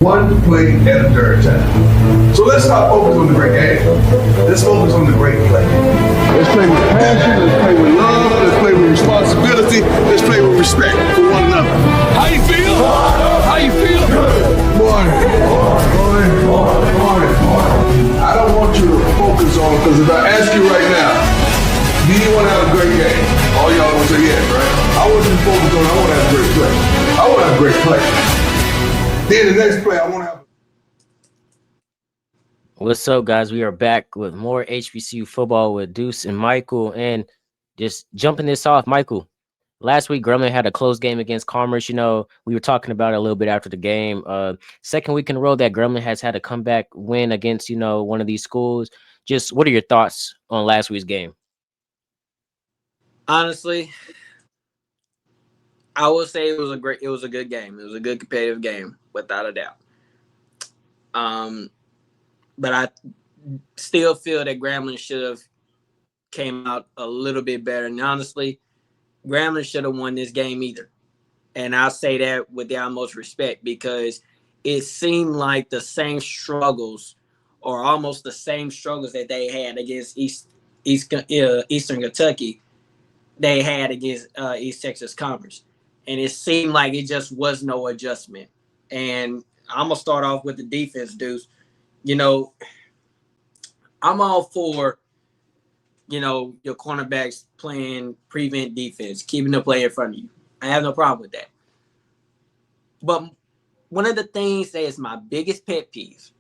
One play at a third time. So let's not focus on the great game. Let's focus on the great play. Let's play with passion, let's play with love, let's play with responsibility, let's play with respect for one another. How you feel? How you feel? Good. Morning. I don't want you to focus on, because if I ask you right now, do you want to have a great game? All y'all gonna say yes, right? I want you to focus on, I want to have a great play. I want to have a great play. Then the next play, I want to have. What's up, guys? We are back with more HBCU football with Deuce and Michael. And just jumping this off, Michael, last week Grambling had a close game against Commerce. You know, we were talking about it a little bit after the game. Second week in a row that Grambling has had a comeback win against, you know, one of these schools. Just what are your thoughts on last week's game? Honestly, I would say it was a good game. It was a good competitive game, without a doubt. But I still feel that Grambling should have came out a little bit better. And honestly, Grambling should have won this game either. And I say that with the utmost respect, because it seemed like the same struggles, or almost the same struggles that they had against Eastern Kentucky, they had against East Texas Commerce. And it seemed like it just was no adjustment. And I'm going to start off with the defense, Deuce. You know, I'm all for, you know, your cornerbacks playing prevent defense, keeping the play in front of you. I have no problem with that. But one of the things that is my biggest pet peeve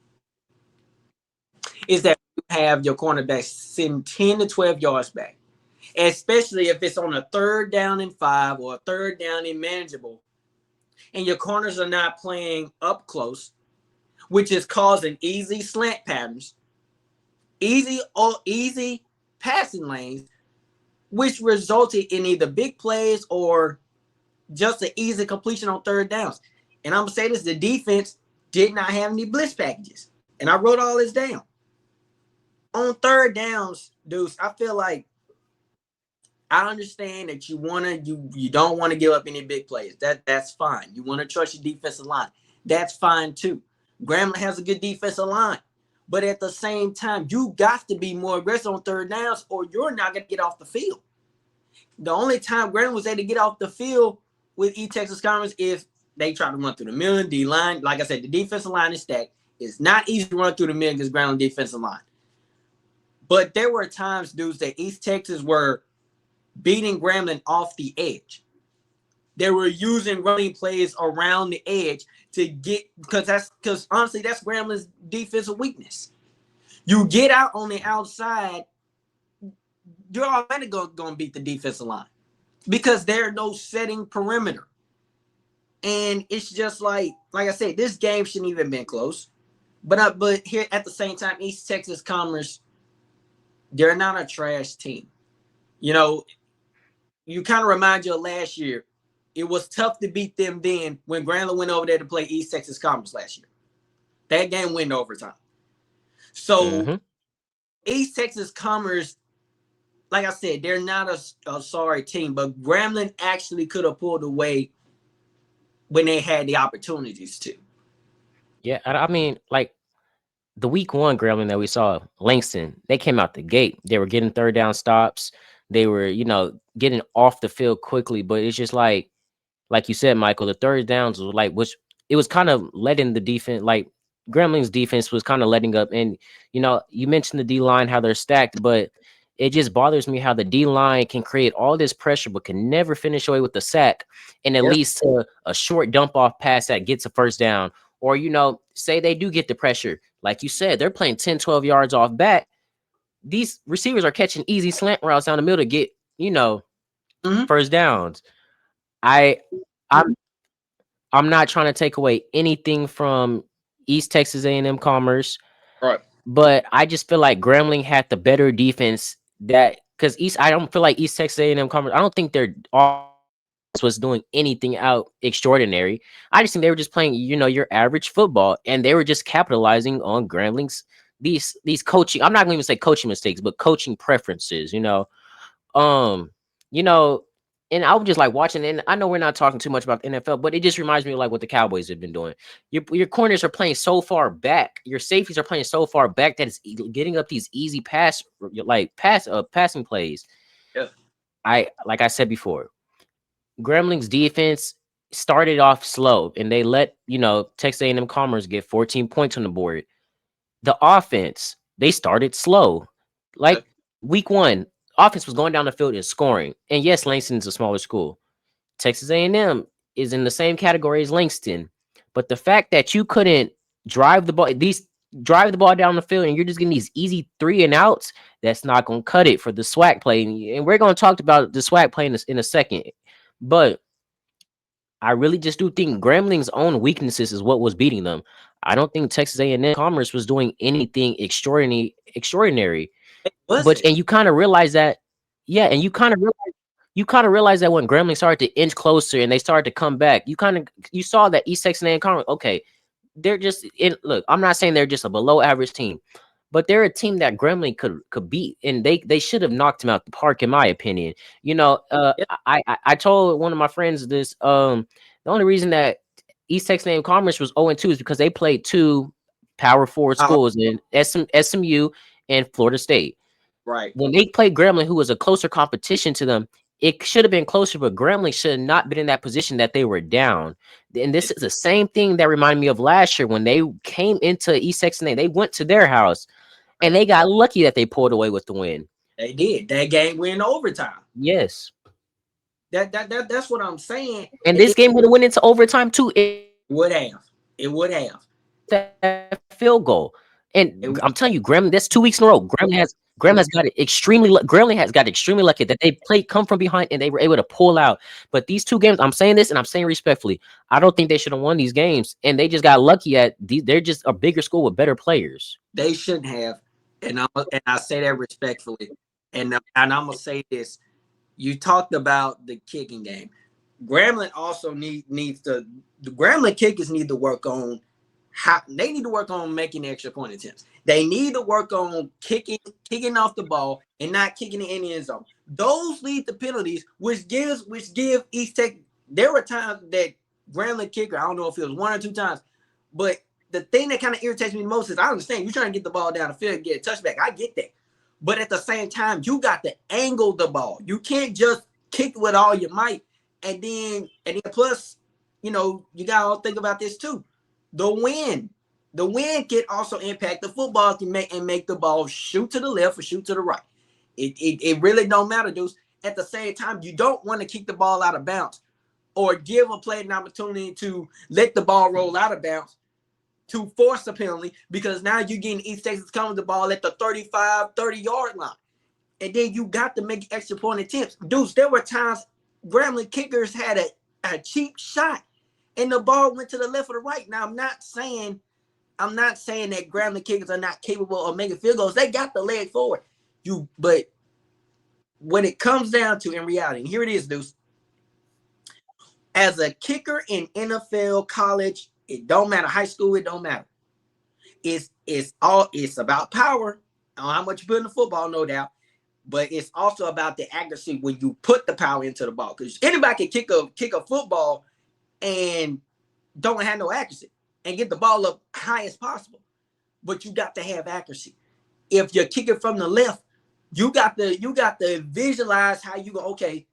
is that you have your cornerbacks sitting 10 to 12 yards back, especially if it's on a 3rd down and 5 or a 3rd down and manageable, and your corners are not playing up close, which is causing easy slant patterns, easy passing lanes, which resulted in either big plays or just an easy completion on 3rd downs. And I'm going to say this, the defense did not have any blitz packages. And I wrote all this down. On 3rd downs, Deuce, I feel like I understand that you don't want to give up any big plays. That's fine. You want to trust your defensive line. That's fine too. Grambling has a good defensive line. But at the same time, you got to be more aggressive on 3rd downs, or you're not going to get off the field. The only time Grambling was able to get off the field with East Texas Commerce if they try to run through the middle. D line, like I said, the defensive line is stacked. It's not easy to run through the middle against Grambling defensive line. But there were times, dudes, that East Texas were beating Grambling off the edge. They were using running plays around the edge to get, because honestly, that's Grambling's defensive weakness. You get out on the outside, you're already going to beat the defensive line because there's no setting perimeter. And it's just like I said, this game shouldn't even been close. But here at the same time, East Texas Commerce, they're not a trash team. You know, you kind of remind you of last year. It was tough to beat them then when Grambling went over there to play East Texas Commerce last year. That game went overtime. So East Texas Commerce, like I said, they're not a sorry team, but Grambling actually could have pulled away when they had the opportunities to. Yeah, I mean, like the week 1 Grambling that we saw, Langston, they came out the gate. They were getting 3rd down stops. They were, you know, getting off the field quickly, but it's just like you said, Michael, the 3rd downs was like, which it was kind of letting the defense, like Grambling's defense was kind of letting up. And, you know, you mentioned the D line, how they're stacked, but it just bothers me how the D line can create all this pressure, but can never finish away with the sack. And it leads to a short dump off pass that gets a 1st down. Or, you know, say they do get the pressure. Like you said, they're playing 10, 12 yards off back. These receivers are catching easy slant routes down the middle to get, you know, 1st downs. I'm not trying to take away anything from East Texas A&M Commerce, right? But I just feel like Grambling had the better defense because I don't feel like East Texas A&M Commerce. I don't think their offense was doing anything out extraordinary. I just think they were just playing, you know, your average football, and they were just capitalizing on Grambling's these coaching. I'm not going to even say coaching mistakes, but coaching preferences. You know, And I was just like watching, and I know we're not talking too much about the NFL, but it just reminds me of like what the Cowboys have been doing. Your corners are playing so far back, your safeties are playing so far back that it's getting up these easy passing plays. Yeah. Like I said before, Gremling's defense started off slow, and they let Texas A&M Commerce get 14 points on the board. The offense, they started slow, like week one. Offense was going down the field and scoring, and yes, Langston's a smaller school. Texas A&M is in the same category as Langston, but the fact that you couldn't drive the ball down the field and you're just getting these easy 3-and-outs, that's not going to cut it for the SWAC play. And we're going to talk about the SWAC play in a second, but I really just do think Grambling's own weaknesses is what was beating them. I don't think Texas A&M Commerce was doing anything extraordinary. But and you kind of realize that, yeah, and you kind of realize that when Grambling started to inch closer and they started to come back, you saw that East Texas A&M Commerce, okay, they're just look, I'm not saying they're just a below average team, but they're a team that Grambling could beat, and they should have knocked him out the park, in my opinion. I told one of my friends this. The only reason that East Texas A&M Commerce was 0-2 is because they played two power forward schools in SMU and Florida State. Right. When they played Grambling, who was a closer competition to them, it should have been closer, but Grambling should have not been in that position that they were down. And this is the same thing that reminded me of last year when they came into East Texas A&M. They went to their house, and they got lucky that they pulled away with the win. They did. That game went overtime. Yes. That's what I'm saying. And this game would have went into overtime too. It would have. That field goal. And I'm telling you, Grambling, that's 2 weeks in a row. Grambling has got it extremely lucky that they played come from behind and they were able to pull out. But these two games, I'm saying this and I'm saying respectfully, I don't think they should have won these games. And they just got lucky they're just a bigger school with better players. They shouldn't have. And I say that respectfully. And I'm gonna say this. You talked about the kicking game. Grambling also needs the Grambling kickers need to work on making extra point attempts. They need to work on kicking off the ball and not kicking it in the end zone. Those lead to penalties, which give East Tech. There were times that Grambling kicker, I don't know if it was 1 or 2 times, but the thing that kind of irritates me the most is I understand you're trying to get the ball down the field and get a touchback. I get that. But at the same time, you got to angle the ball. You can't just kick with all your might. And then plus, you got to think about this too. The wind can also impact the football can make the ball shoot to the left or shoot to the right. It really don't matter, Deuce. At the same time, you don't want to kick the ball out of bounds or give a player an opportunity to let the ball roll out of bounds to force a penalty, because now you're getting East Texas coming the ball at the 35, 30-yard line. And then you got to make extra point attempts. Deuce, there were times Grambling kickers had a cheap shot and the ball went to the left or the right. Now, I'm not saying that Grambling kickers are not capable of making field goals. They got the leg forward. But when it comes down to in reality, and here it is, Deuce. As a kicker in NFL, college, it don't matter. High school, it don't matter. It's about power on how much you put in the football, no doubt. But it's also about the accuracy when you put the power into the ball. Because anybody can kick a football and don't have no accuracy and get the ball up high as possible. But you got to have accuracy. If you're kicking from the left, you got to visualize how you go, okay,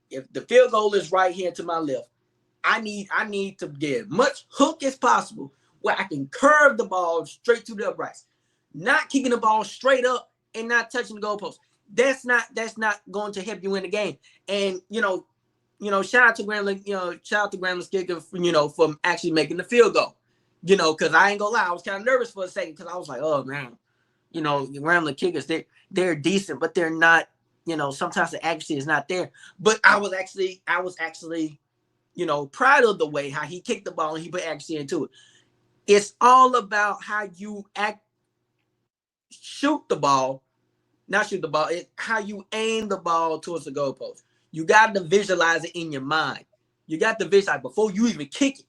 if the field goal is right here to my left, I need to get as much hook as possible where I can curve the ball straight to the uprights, not kicking the ball straight up and not touching the goalpost. That's not going to help you win the game. And shout out to Grambling, shout out to Grambling's kicker, for actually making the field goal. Because I ain't gonna lie, I was kind of nervous for a second because I was like, oh man, the Grambling kickers, they're decent, but they're not. Sometimes the accuracy is not there. But I was actually proud of the way how he kicked the ball and he put accuracy into it. It's all about how you shoot the ball, not shoot the ball. It's how you aim the ball towards the goalpost. You got to visualize it in your mind. You got to visualize before you even kick it.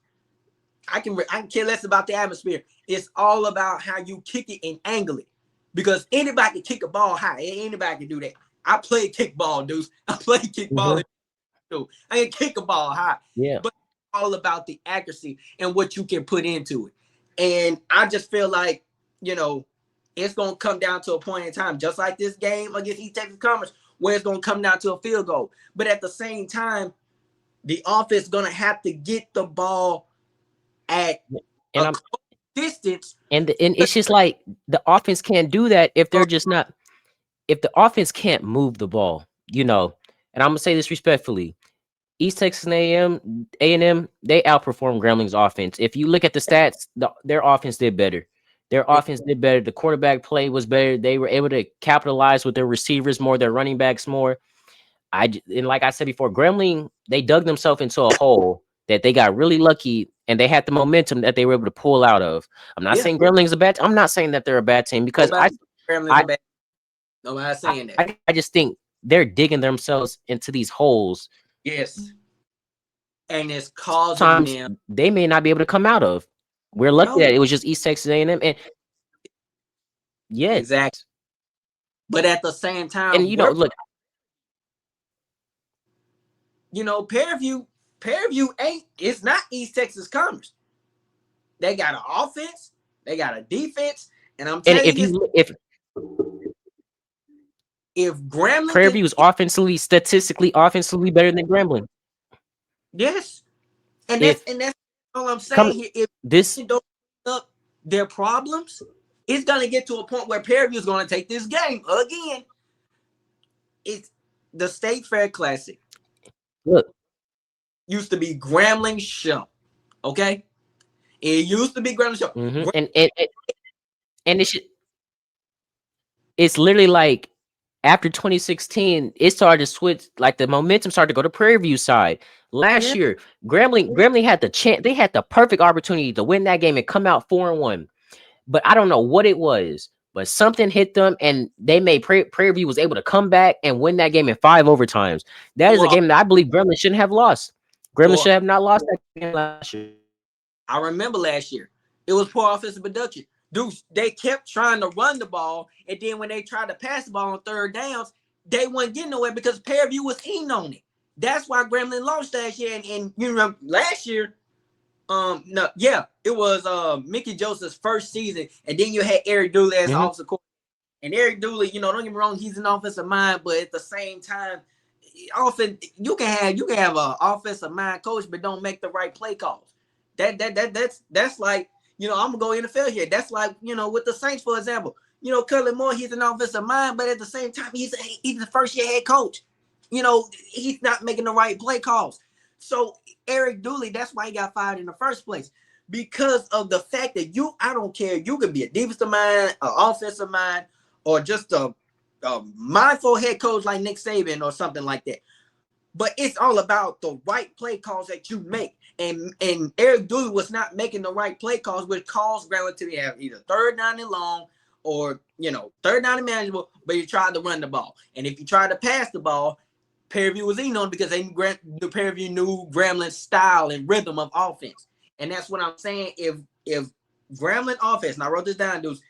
I can care less about the atmosphere. It's all about how you kick it and angle it. Because anybody can kick a ball high. Anybody can do that. I played kickball, Deuce. I played kickball do. I can kick a ball high. Yeah. But it's all about the accuracy and what you can put into it. And I just feel like, you know, it's going to come down to a point in time, just like this game against East Texas Commerce, where it's going to come down to a field goal. But at the same time, the offense is going to have to get the ball at a close distance. And it's just like the offense can't do that if they're just not, if the offense can't move the ball, you know. And I'm going to say this respectfully. East Texas A&M, they outperformed Grambling's offense. If you look at the stats, their offense did better. Their offense did better. The quarterback play was better. They were able to capitalize with their receivers more, their running backs more. And like I said before, Grambling, they dug themselves into a hole that they got really lucky, and they had the momentum that they were able to pull out of. I'm not saying Grambling's a bad. I'm not saying that they're a bad team because Nobody's saying that. I just think they're digging themselves into these holes. Yes. And it's causing them. They may not be able to come out of. We're lucky that it was just East Texas A&M, and exactly. But at the same time, and you know, look, you know, Prairie View ain't. It's not East Texas Commerce. They got an offense, they got a defense, and I'm telling you, if Grambling, Prairie View is statistically better than Grambling. Yes, and that's all I'm saying here. If this don't up their problems, it's gonna get to a point where Prairie View is gonna take this game again. It's the State Fair Classic. Look, used to be Grambling show, okay? It used to be Grambling show, and it's literally like after 2016, it started to switch. Like the momentum started to go to Prairie View side. Last year, Grambling had the chance. They had the perfect opportunity to win that game and come out 4-1. But I don't know what it was. But something hit them, and they made Prairie View was able to come back and win that game in 5 overtimes. That is a game that I believe Grambling shouldn't have lost. Grambling should have not lost that game last year. I remember last year. It was poor offensive production. Deuce, they kept trying to run the ball, and then when they tried to pass the ball on third downs, they weren't getting nowhere because Prairie View was eating on it. That's why Grambling lost last year. And you remember last year, it was Mickey Joseph's first season, and then you had Eric Dooley as offensive coordinator. And Eric Dooley, you know, don't get me wrong, he's an offensive mind, but at the same time, often you can have an offensive mind coach, but don't make the right play calls. That's like, you know, I'm gonna go NFL here. That's like, you know, with the Saints, for example. You know, Curly Moore, he's an offensive mind, but at the same time, he's the first year head coach. You know, he's not making the right play calls. So Eric Dooley, that's why he got fired in the first place. Because of the fact that I don't care, you could be a defensive mind, an offensive mind, or just a mindful head coach like Nick Saban or something like that. But it's all about the right play calls that you make. And Eric Dooley was not making the right play calls, which caused Grambling to have either third down and long or, you know, third down and manageable, but you tried to run the ball. And if you tried to pass the ball, Prairie View was eating on because the Prairie View knew Grambling's style and rhythm of offense. And that's what I'm saying. If Grambling offense, and I wrote this down, dudes,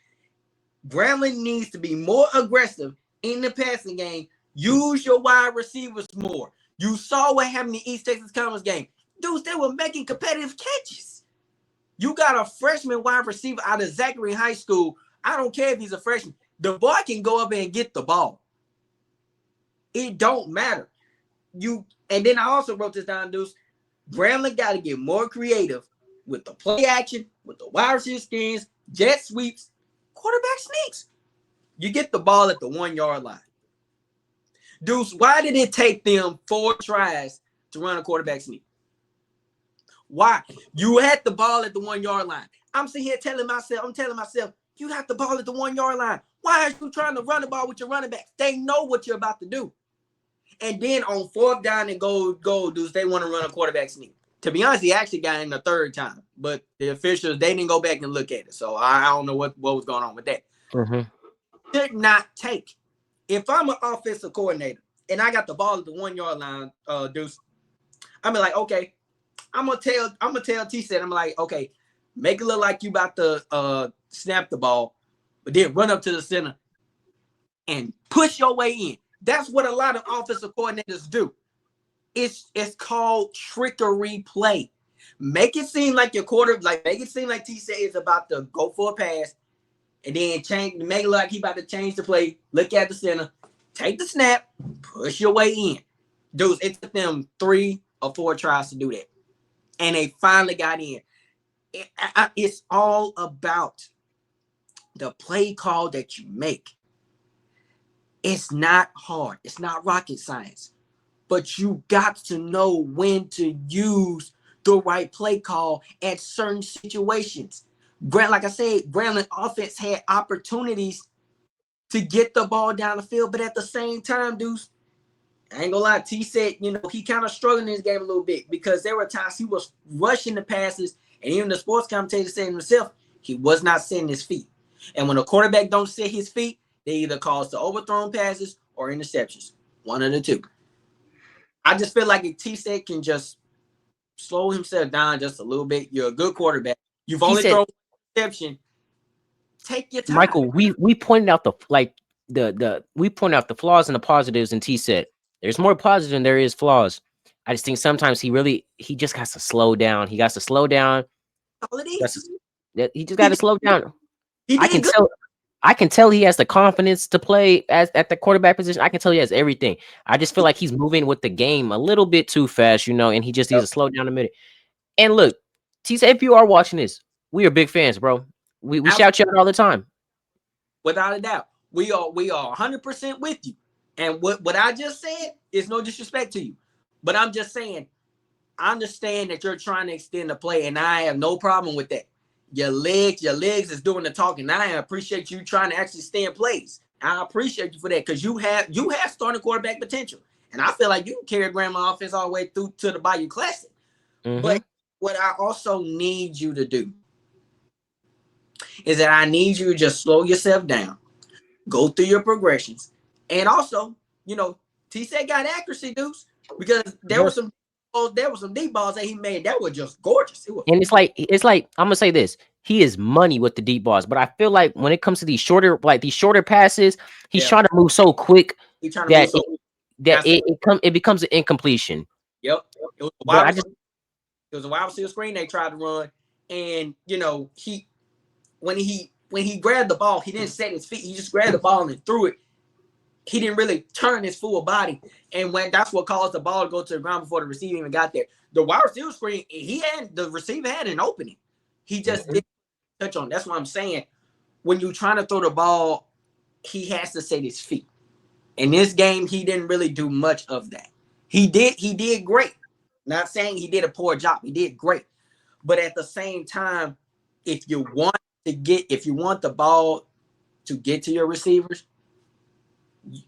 Grambling needs to be more aggressive in the passing game. Use your wide receivers more. You saw what happened in the East Texas Commerce game. Dudes, they were making competitive catches. You got a freshman wide receiver out of Zachary High School. I don't care if he's a freshman. The boy can go up and get the ball. It don't matter. And then I also wrote this down, dudes. Grambling got to get more creative with the play action, with the wide receiver schemes, jet sweeps, quarterback sneaks. You get the ball at the 1 yard line. Deuce, why did it take them 4 tries to run a quarterback sneak? Why? You had the ball at the 1 yard line. I'm sitting here telling myself, you got the ball at the 1 yard line. Why are you trying to run the ball with your running backs? They know what you're about to do. And then on 4th down and goal, dudes, they want to run a quarterback sneak. To be honest, he actually got in the 3rd time, but the officials, they didn't go back and look at it. So I don't know what was going on with that. Should not take. If I'm an offensive coordinator and I got the ball at the 1 yard line, Deuce, I'm like, okay, I'm gonna tell T-Set, I'm like, okay, make it look like you about to snap the ball, but then run up to the center and push your way in. That's what a lot of offensive coordinators do. It's called trickery play. Make it seem like your make it seem like T-Set is about to go for a pass and then make it look like he about to change the play, look at the center, take the snap, push your way in. Dudes, it took them 3 or 4 tries to do that. And they finally got in. It's all about the play call that you make. It's not hard. It's not rocket science. But you got to know when to use the right play call at certain situations. Like I said, Grambling offense had opportunities to get the ball down the field, but at the same time, dudes, I ain't gonna lie, T said, he kind of struggled in this game a little bit because there were times he was rushing the passes, and even the sports commentator said himself, he was not setting his feet. And when a quarterback don't set his feet, they either cause the overthrown passes or interceptions. One of the two. I just feel like if T-Set can just slow himself down just a little bit, you're a good quarterback. You've only thrown interception. Take your time. Michael, we pointed out we point out the flaws and the positives in T-Set. There's more positive than there is flaws. I just think sometimes he just has to slow down. He got to slow down. All it is. He just got to slow down. I can tell he has the confidence to play at the quarterback position. I can tell he has everything. I just feel like he's moving with the game a little bit too fast, and he just needs to slow down a minute. And look, T-Set, if you are watching this, we are big fans, bro. We shout you out all the time. Without a doubt. We are 100% with you. And what I just said is no disrespect to you. But I'm just saying, I understand that you're trying to extend the play, and I have no problem with that. Your legs is doing the talking. I appreciate you trying to actually stay in place. I appreciate you for that because you have starting quarterback potential. And I feel like you can carry Grambling offense all the way through to the Bayou Classic. Mm-hmm. But what I also need you to do is that I need you to just slow yourself down, go through your progressions, and also, T-Set got accuracy, dudes, because there were some deep balls that he made that were just gorgeous. And it's like I'm gonna say this: he is money with the deep balls, but I feel like when it comes to these shorter passes, he's trying to move so quick that it becomes an incompletion. Yep, it was a wide receiver screen they tried to run, and when he grabbed the ball, he didn't set his feet. He just grabbed the ball and threw it. He didn't really turn his full body, and that's what caused the ball to go to the ground before the receiver even got there. The wide receiver screen, the receiver had an opening. He just didn't touch on. That's what I'm saying. When you're trying to throw the ball, he has to set his feet. In this game, he didn't really do much of that. He did great. Not saying he did a poor job. He did great. But at the same time, if you want the ball to get to your receivers,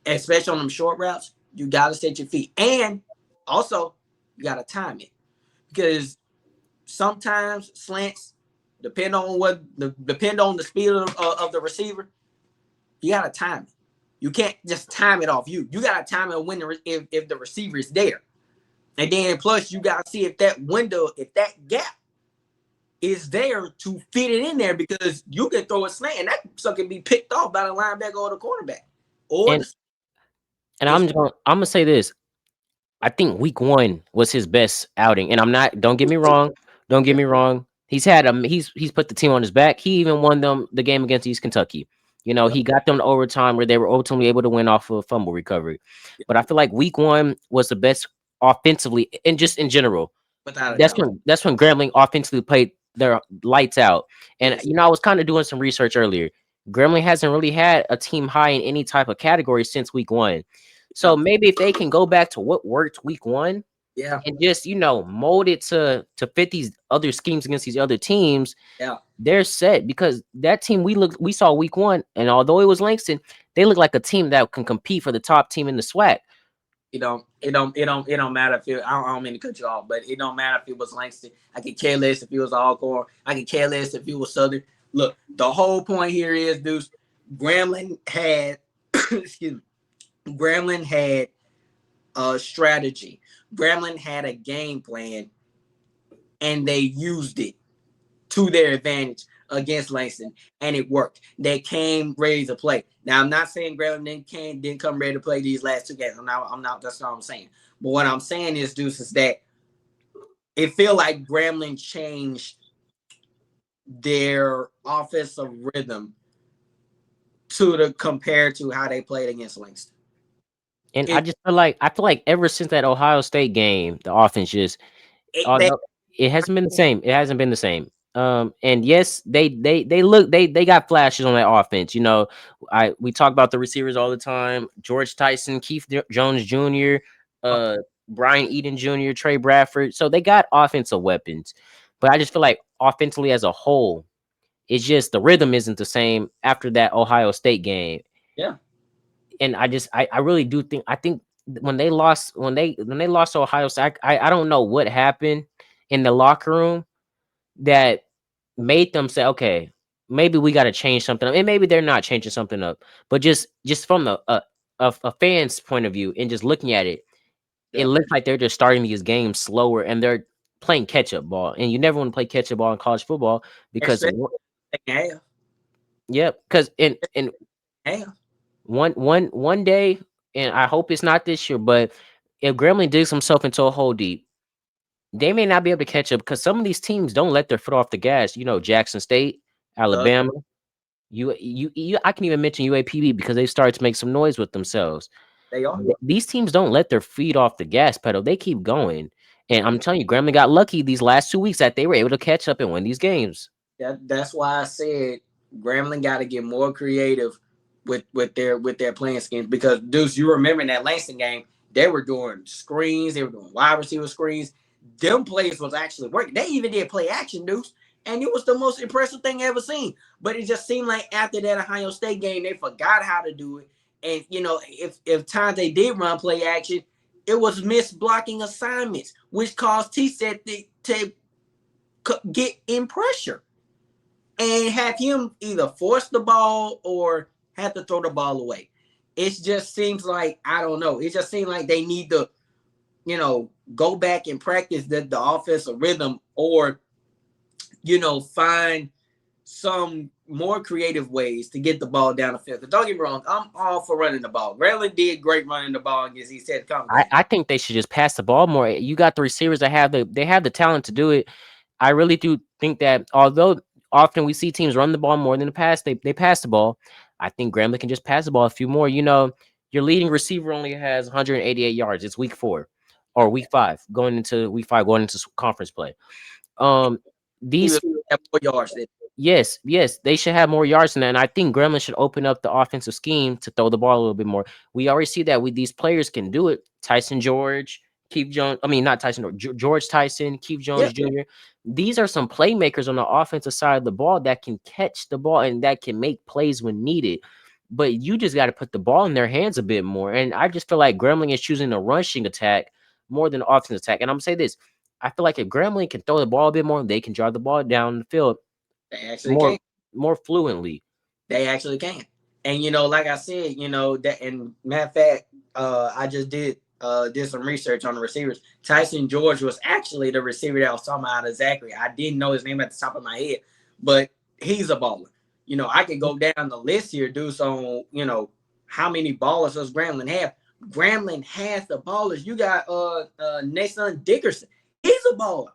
especially on them short routes, you got to set your feet. And also, you got to time it. Because sometimes slants depend on the speed of the receiver. You got to time it. You can't just time it off you. You got to time it when if the receiver is there. And then plus you got to see if that window, if that gap is there to fit it in there, because you can throw a slant and that sucker can be picked off by the linebacker or the cornerback. And I'm gonna say this. I think week 1 was his best outing. And don't get me wrong. He's put the team on his back. He even won the game against East Kentucky. He got them to overtime where they were ultimately able to win off of fumble recovery. But I feel like week 1 was the best offensively and just in general. That's when Grambling offensively played their lights out. And I was kind of doing some research earlier. Grambling hasn't really had a team high in any type of category since week 1. So maybe if they can go back to what worked week 1, and just mold it to fit these other schemes against these other teams, they're set. Because that team we saw week 1, and although it was Langston, they look like a team that can compete for the top team in the SWAC. It don't matter if I don't mean to cut you off, but it don't matter if it was Langston. I could care less if it was Alcorn. I could care less if it was Southern. Look, the whole point here is, Deuce, Grambling had Grambling had a strategy. Grambling had a game plan, and they used it to their advantage. against Langston, and it worked. They came ready to play. Now, I'm not saying Grambling didn't come ready to play these last 2 games. I'm not. That's not what I'm saying. But what I'm saying is, Deuce, is that it feel like Grambling changed their offensive rhythm compared to how they played against Langston. And I feel like ever since that Ohio State game, the offense just it hasn't been the same. It hasn't been the same. And yes, they got flashes on that offense. You know, we talk about the receivers all the time. George Tyson, Keith Jones Jr., Brian Eden Jr., Trey Bradford. So they got offensive weapons. But I just feel like offensively as a whole, it's just the rhythm isn't the same after that Ohio State game. Yeah. And I really do think when they lost to Ohio State, I don't know what happened in the locker room that made them say, okay, maybe we got to change something up. And maybe they're not changing something up, but just from a fan's point of view and just looking at it, it looks like they're just starting these games slower and they're playing catch up ball. And you never want to play catch up ball in college football because because in one day, and I hope it's not this year, but if Grambling digs himself into a hole deep, they may not be able to catch up because some of these teams don't let their foot off the gas. You know, Jackson State, Alabama, I can even mention UAPB because they started to make some noise with themselves. They are. These teams don't let their feet off the gas pedal. They keep going. And I'm telling you, Grambling got lucky these last 2 weeks that they were able to catch up and win these games. That's why I said Grambling got to get more creative with their playing schemes, because Deuce, you remember in that Langston game, they were doing screens, they were doing wide receiver screens. Them plays was actually working. They even did play action, Deuce, and it was the most impressive thing I ever seen. But it just seemed like after that Ohio State game, they forgot how to do it. And you know, if times they did run play action, it was missed blocking assignments, which caused T-Set to get in pressure and have him either force the ball or have to throw the ball away. It just seems like, I don't know. It just seems like they need to, you know, go back and practice the offensive rhythm, or, you know, find some more creative ways to get the ball down the field. But don't get me wrong, I'm all for running the ball. Grambling did great running the ball against East Texas. I think they should just pass the ball more. You got the receivers that have the talent to do it. I really do think that although often we see teams run the ball more than the past, they pass the ball. I think Grambling can just pass the ball a few more. You know, your leading receiver only has 188 yards. It's week 4 or week 5 going into conference play. These have more yards. Yes, they should have more yards than that. And I think Grambling should open up the offensive scheme to throw the ball a little bit more. We already see that these players can do it. Tyson George, Keith Jones. I mean, not Tyson, George Tyson, Keith Jones Jr. These are some playmakers on the offensive side of the ball that can catch the ball and that can make plays when needed. But you just got to put the ball in their hands a bit more. And I just feel like Grambling is choosing a rushing attack more than an offensive attack. And I'm going to say this. I feel like if Grambling can throw the ball a bit more, they can drive the ball down the field. They actually can. More fluently. They actually can. And, you know, like I said, you know, that, and matter of fact, I just did some research on the receivers. Tyson George was actually the receiver that I was talking about out of Zachary. I didn't know his name at the top of my head, but he's a baller. You know, I could go down the list here, Deuce, on, you know, how many ballers does Grambling have. Grambling has the ballers. You got Nathan Dickerson. He's a baller.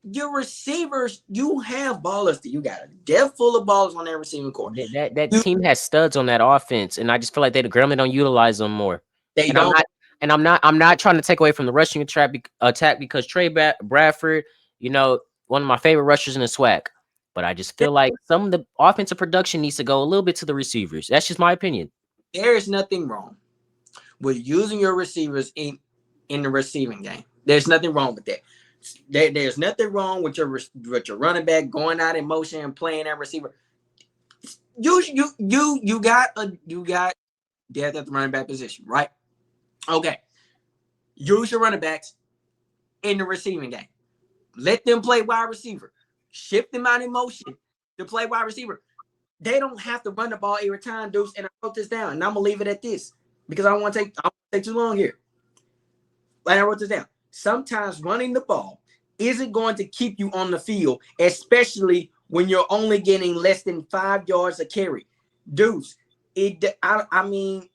Your receivers, you have ballers. You got a depth full of ballers on that receiving core. That team has studs on that offense, and I just feel like Grambling don't utilize them more. They don't. I'm not trying to take away from the rushing attack because Trey Bradford, you know, one of my favorite rushers in the SWAC. But I just feel like some of the offensive production needs to go a little bit to the receivers. That's just my opinion. There is nothing wrong with using your receivers in the receiving game. There's nothing wrong with that. There's nothing wrong with your running back going out in motion and playing that receiver. You got depth at the running back position, right? Okay. Use your running backs in the receiving game. Let them play wide receiver. Shift them out in motion to play wide receiver. They don't have to run the ball every time, Deuce. And I wrote this down, and I'm gonna leave it at this because I don't want to take too long here. Like I wrote this down. Sometimes running the ball isn't going to keep you on the field, especially when you're only getting less than 5 yards a carry. Deuce, I mean,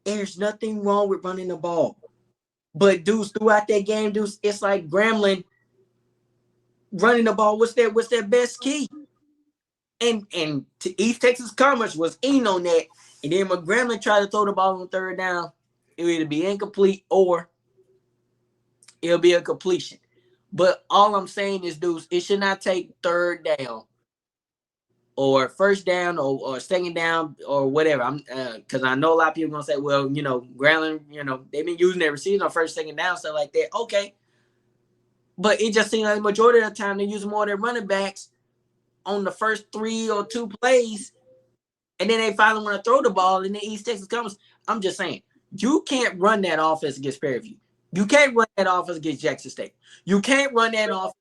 there's nothing wrong with running the ball. But Deuce, throughout that game, Deuce, it's like Grambling running the ball. What's their best key? And to East Texas Commerce was in on that. And then when Grambling tried to throw the ball on third down, it would either be incomplete or it'll be a completion. But all I'm saying is, Deuce, it should not take third down or first down or second down or whatever. I'm because I know a lot of people gonna say, well, Grambling, they've been using their receivers on first, second down, stuff like that. Okay. But it just seems like the majority of the time they use more of their running backs on the first 3 or 2 plays, and then they finally want to throw the ball, and then East Texas comes. I'm just saying, you can't run that offense against Prairie View. You can't run that offense against Jackson State. You can't run that offense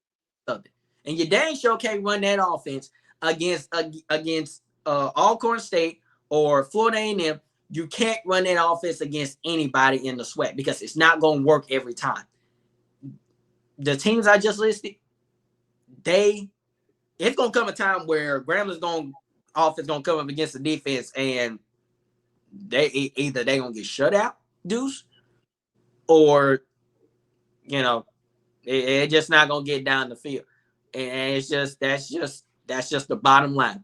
against and you dang sure can't run that offense against Alcorn State or Florida A&M. You can't run that offense against anybody in the SWAC because it's not going to work every time. The teams I just listed, it's going to come a time where Grambling's offense going to come up against the defense and they're going to get shut out, Deuce, or, it's just not going to get down the field. And that's just the bottom line.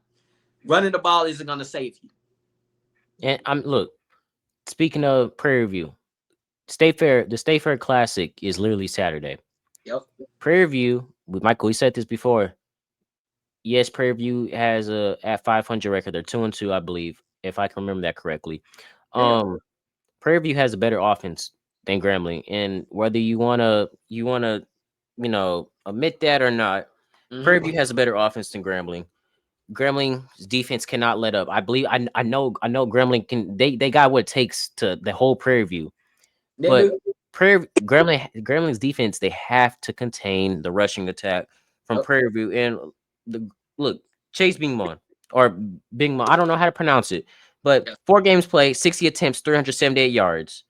Running the ball isn't going to save you. And look, speaking of Prairie View, the State Fair Classic is literally Saturday. Yep. Prairie View, with Michael, we said this before. Yes, Prairie View has at 500 record. They're 2-2, I believe, if I can remember that correctly. Yeah. Prairie View has a better offense than Grambling, and whether you wanna admit that or not, Prairie View has a better offense than Grambling. Grambling's defense cannot let up. I believe I know Grambling can. They got what it takes to the whole Prairie View, but Grambling's defense, they have to contain the rushing attack from Prairie View. And look, Chase Bingmon or Bingmon, I don't know how to pronounce it, but 4 games played, 60 attempts, 378 yards.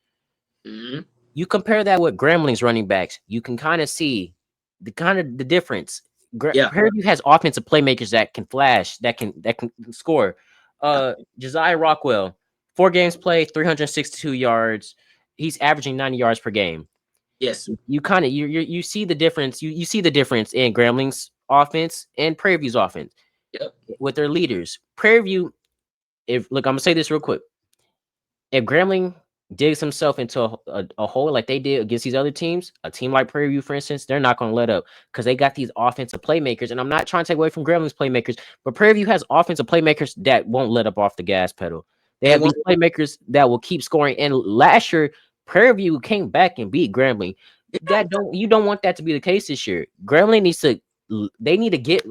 Mm-hmm. You compare that with Grambling's running backs, you can kind of see the difference. Prairie View has offensive playmakers that can flash, that can score. Josiah Rockwell, 4 games played, 362 yards. He's averaging 90 yards per game. Yes. You see the difference. You see the difference in Grambling's offense and Prairie View's offense. Yep. With their leaders. Prairie View, I'm gonna say this real quick. If Grambling digs himself into a hole like they did against these other teams, a team like Prairie View, for instance, they're not going to let up because they got these offensive playmakers. And I'm not trying to take away from Grambling's playmakers, but Prairie View has offensive playmakers that won't let up off the gas pedal. They have these playmakers that will keep scoring. And last year, Prairie View came back and beat Grambling. You don't want that to be the case this year. Grambling they need to get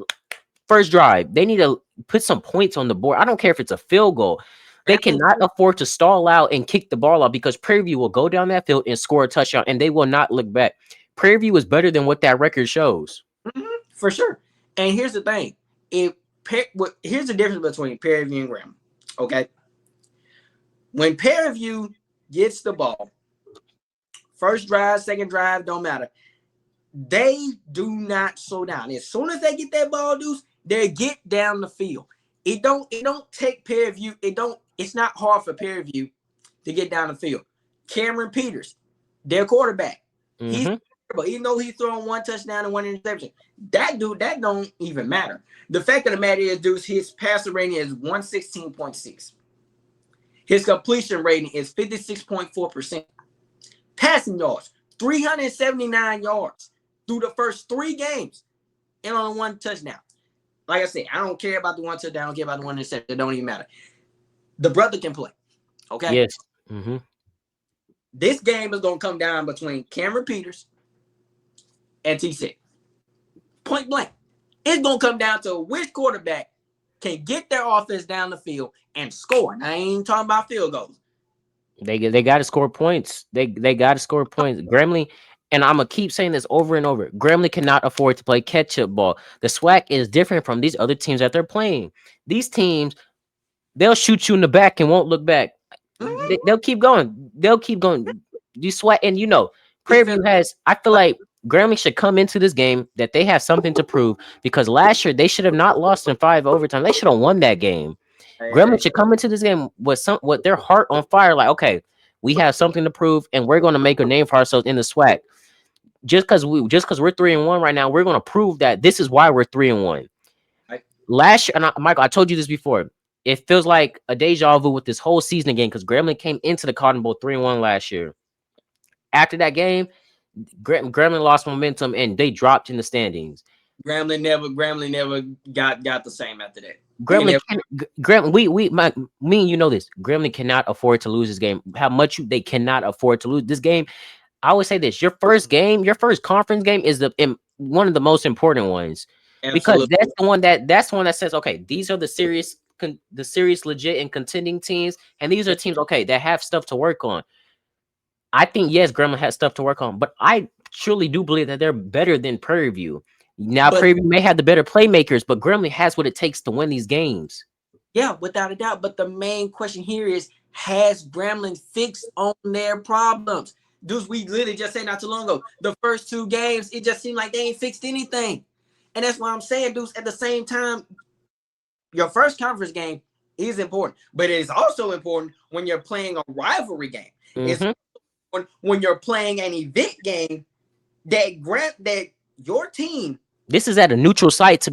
first drive. They need to put some points on the board. I don't care if it's a field goal. They cannot afford to stall out and kick the ball out because Prairie View will go down that field and score a touchdown, and they will not look back. Prairie View is better than what that record shows. Mm-hmm, for sure. And here's the thing. Here's the difference between Prairie View and Grambling. Okay? When Prairie View gets the ball, first drive, second drive, don't matter. They do not slow down. As soon as they get that ball, Deuce, they get down the field. It don't take Prairie View. It's not hard for Prairie View to get down the field. Cameron Peters, their quarterback. Mm-hmm. He's terrible. Even though he's throwing 1 touchdown and 1 interception. That don't even matter. The fact of the matter is, Deuce, his passer rating is 116.6. His completion rating is 56.4%. Passing yards, 379 yards through the first 3 games and only 1 touchdown. Like I said, I don't care about the 1 touchdown. I don't care about the 1 interception. It don't even matter. The brother can play. Okay? Yes. Mm-hmm. This game is going to come down between Cameron Peters and T6. Point blank. It's going to come down to which quarterback can get their offense down the field and score. Now, I ain't talking about field goals. They got to score points. They got to score points. Grambling, and I'm going to keep saying this over and over, Grambling cannot afford to play catch-up ball. The SWAC is different from these other teams that they're playing. These teams, they'll shoot you in the back and won't look back. They'll keep going. You SWAC, and Prairie View has, I feel like Grambling should come into this game that they have something to prove because last year they should have not lost in 5 overtime. They should have won that game. Grambling should come into this game with their heart on fire. Like, okay, we have something to prove, and we're going to make a name for ourselves in the SWAC. Just because we're 3-1 right now, we're going to prove that this is why we're 3-1. Right. Last year, and Michael, I told you this before. It feels like a deja vu with this whole season again because Grambling came into the Cotton Bowl 3-1 last year. After that game, Grambling lost momentum and they dropped in the standings. Grambling never got the same after that. Grambling, me and you know this. Grambling cannot afford to lose this game. How much they cannot afford to lose this game. I always say this: your first conference game is one of the most important ones. Because Absolutely. that's the one that says, okay, these are the serious, legit, and contending teams, and these are teams, okay, that have stuff to work on. I think yes, Grambling has stuff to work on, but I truly do believe that they're better than Prairie View. Now, Prairie View may have the better playmakers, but Grambling has what it takes to win these games. Yeah, without a doubt. But the main question here is: has Grambling fixed on their problems? Deuce, we literally just said not too long ago. The first 2 games, it just seemed like they ain't fixed anything. And that's why I'm saying, Deuce, at the same time, your first conference game is important, but it is also important when you're playing a rivalry game. It's when you're playing an event game that your team. This is at a neutral site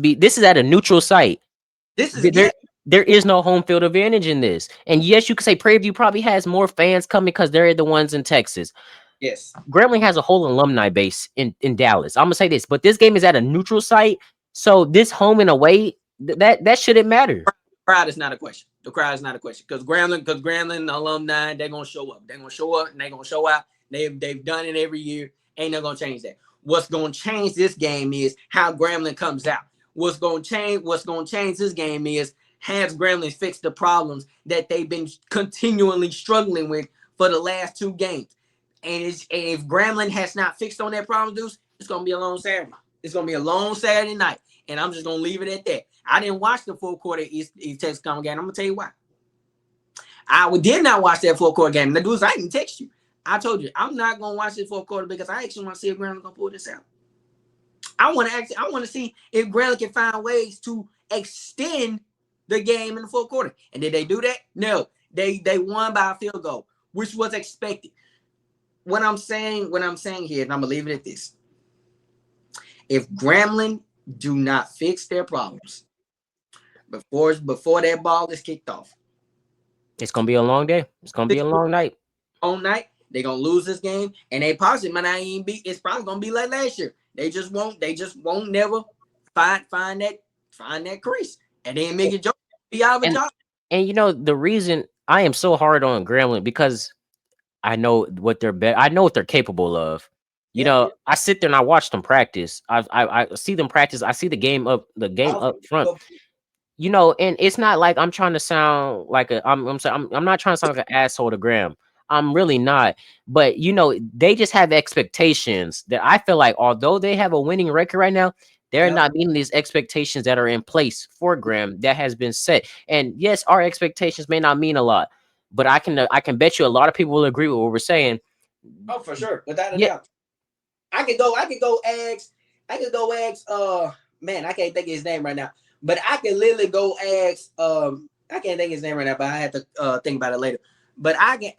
There is no home field advantage in this. And yes, you could say Prairie View probably has more fans coming because they're the ones in Texas. Yes. Grambling has a whole alumni base in Dallas. I'm gonna say this, but this game is at a neutral site, so this home and away that shouldn't matter. The crowd is not a question. The crowd is not a question because Grambling alumni, they're gonna show up. They're gonna show up and they're gonna show out. They've done it every year. Ain't no gonna change that. What's gonna change this game is how Grambling comes out. What's gonna change this game is has Grambling fixed the problems that they've been continually struggling with for the last 2 games. And if Grambling has not fixed on that problem, Deuce, it's going to be a long Saturday. It's going to be a long Saturday night. And I'm just going to leave it at that. I didn't watch the full quarter East Texas game. I'm going to tell you why. I did not watch that full quarter game. Now, Deuce, I didn't text you. I told you, I'm not going to watch this full quarter because I actually want to see if Grambling going to pull this out. I want to see if Grambling can find ways to extend the game in the full quarter. And did they do that? No. They won by a field goal, which was expected. What I'm saying here, and I'm gonna leave it at this: if Grambling do not fix their problems before that ball is kicked off, it's gonna be a long day. It's gonna be a long night. All night, they're gonna lose this game, and they possibly might not even be. It's probably gonna be like last year. They just won't never find that crease, and then make it be out of a job. And you know the reason I am so hard on Grambling because I know what I know what they're capable of. You know, I sit there and I watch them practice. I see them practice. I see the game up front. You know, and it's not like I'm trying to sound like I'm not trying to sound like an asshole to Graham. I'm really not. But you know, they just have expectations that I feel like although they have a winning record right now, they're not meeting these expectations that are in place for Graham that has been set. And yes, our expectations may not mean a lot. But I can bet you a lot of people will agree with what we're saying. Oh, for sure, without a doubt. I could go ask. Man, I can't think of his name right now. But I can literally go ask. I can't think of his name right now, but I have to think about it later. But I can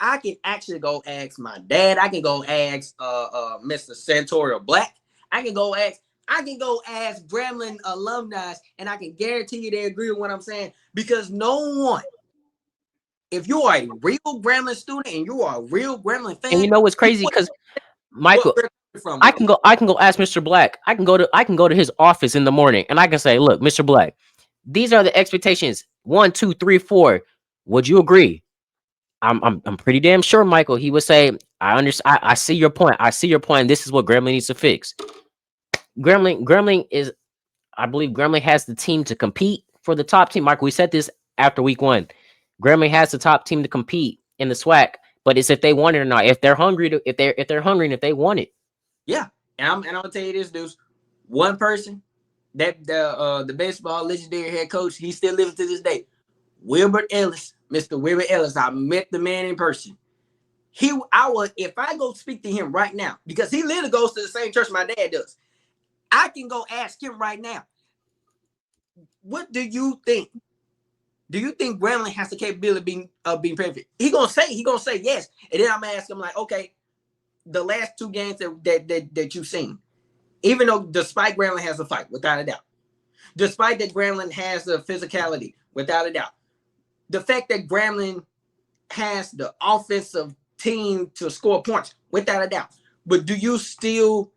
actually go ask my dad. I can go ask Mr. Santorio Black. I can go ask Grambling alumni, and I can guarantee you they agree with what I'm saying because no one. If you are a real Grambling student and you are a real Grambling fan, and you know what's crazy because Michael, I can go ask Mr. Black. I can go to his office in the morning and I can say, look, Mr. Black, these are the expectations. 1, 2, 3, 4. Would you agree? I'm pretty damn sure, Michael. He would say, I understand. I see your point. This is what Grambling needs to fix. Grambling is, I believe Grambling has the team to compete for the top team. Michael, we said this after week 1. Grambling has the top team to compete in the SWAC, but it's if they want it or not. If they're hungry, if they're hungry and if they want it. Yeah, and I'm gonna tell you this, Deuce. One person, that the baseball legendary head coach, he's still living to this day. Wilbert Ellis, Mr. Wilbert Ellis. I met the man in person. if I go speak to him right now, because he literally goes to the same church my dad does, I can go ask him right now, what do you think? Do you think Grambling has the capability of being perfect? He gonna say yes. And then I'm gonna ask him, like, okay, the last 2 games that you've seen, even though despite Grambling has a fight, without a doubt, despite that Grambling has the physicality, without a doubt, the fact that Grambling has the offensive team to score points, without a doubt. But do you still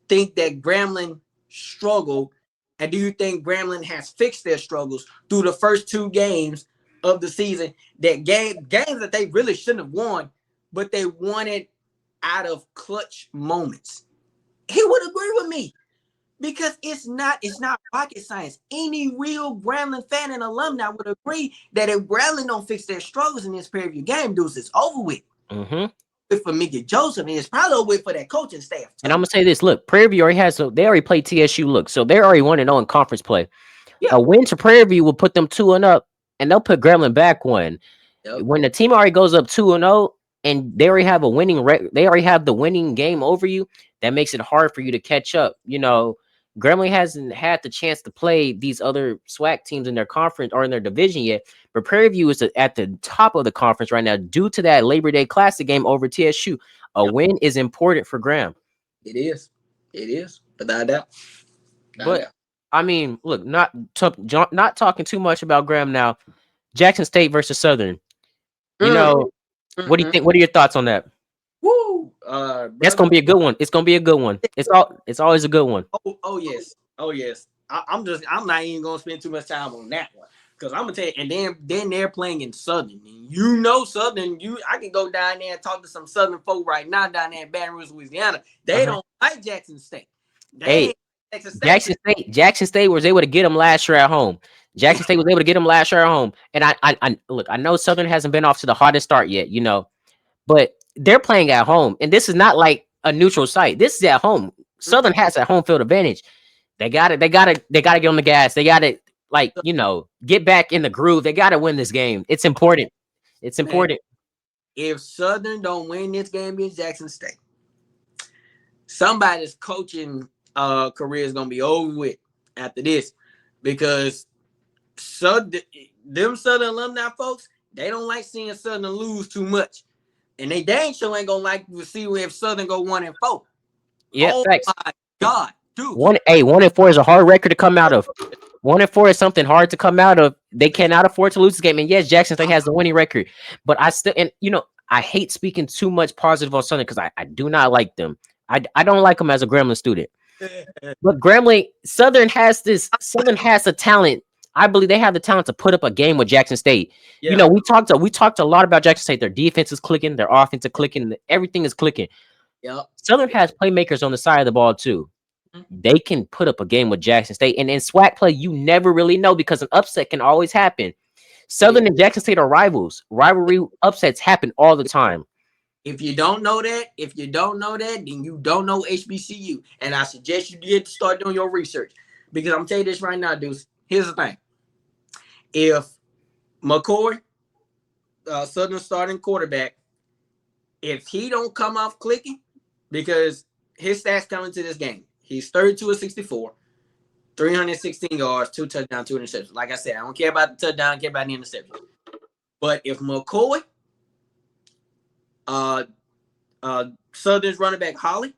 think that Grambling struggled? And do you think Grambling has fixed their struggles through the first 2 games of the season? That games that they really shouldn't have won, but they won it out of clutch moments. He would agree with me, because it's not rocket science. Any real Grambling fan and alumni would agree that if Grambling don't fix their struggles in this Prairie View game, Deuce, it's over with. For Mickey Joseph, and it's probably over with for that coaching staff too. And I'm gonna say this: look, Prairie View already has, so they already played TSU. Look, so they're already 1-0 in conference play. Yeah. A win to Prairie View will put them 2-0, and they'll put Grambling back 1. Yep. When the team already goes up 2-0, and they already have a winning they already have the winning game over you, that makes it hard for you to catch up. You know, Grambling hasn't had the chance to play these other SWAC teams in their conference or in their division yet, but Prairie View is at the top of the conference right now due to that Labor Day Classic game over TSU. A win is important for Graham. It is, without a doubt. But I mean, look, not talking too much about Graham now. Jackson State versus Southern. You know, what do you think? What are your thoughts on that? Woo! That's gonna be a good one. It's gonna be a good one. It's always a good one. Oh yes. I'm not even gonna spend too much time on that one, because I'm gonna tell you. And then they're playing in Southern, and you know Southern. I can go down there and talk to some Southern folk right now down there in Baton Rouge, Louisiana. They don't like Jackson State. Jackson State was able to get them last year at home. Jackson State was able to get them last year at home. And I look, I know Southern hasn't been off to the hottest start yet, you know, but they're playing at home, and this is not like a neutral site. This is at home. Southern has a home field advantage. They got it. They gotta get on the gas. They gotta, like, you know, get back in the groove. They gotta win this game. It's important. It's important. Man, if Southern don't win this game against Jackson State, somebody's coaching career is gonna be over with after this, because them Southern alumni folks, they don't like seeing Southern lose too much, and they dang sure ain't gonna like to see if Southern go 1-4. Yeah, oh facts. My God, dude. 1-4 is a hard record to come out of. 1-4 is something hard to come out of. They cannot afford to lose this game. And yes, Jackson State has the winning record, but I still, and you know, I hate speaking too much positive on Southern because I do not like them. I don't like them as a Grambling student. But Southern has the talent. I believe they have the talent to put up a game with Jackson State. Yeah. You know, we talked a lot about Jackson State. Their defense is clicking, their offense is clicking, everything is clicking. Yep. Southern has playmakers on the side of the ball too. They can put up a game with Jackson State. And in SWAC play, you never really know, because an upset can always happen. Southern and Jackson State are rivals. Rivalry upsets happen all the time. If you don't know that, then you don't know HBCU. And I suggest you get to start doing your research, because I'm telling you this right now, Deuce. Here's the thing. If McCoy, Southern starting quarterback, if he don't come off clicking, because his stats coming to this game, he's 32 of 64, 316 yards, 2 touchdowns, 2 interceptions. Like I said, I don't care about the touchdown, I care about the interception. But if McCoy, Southern's running back Holly,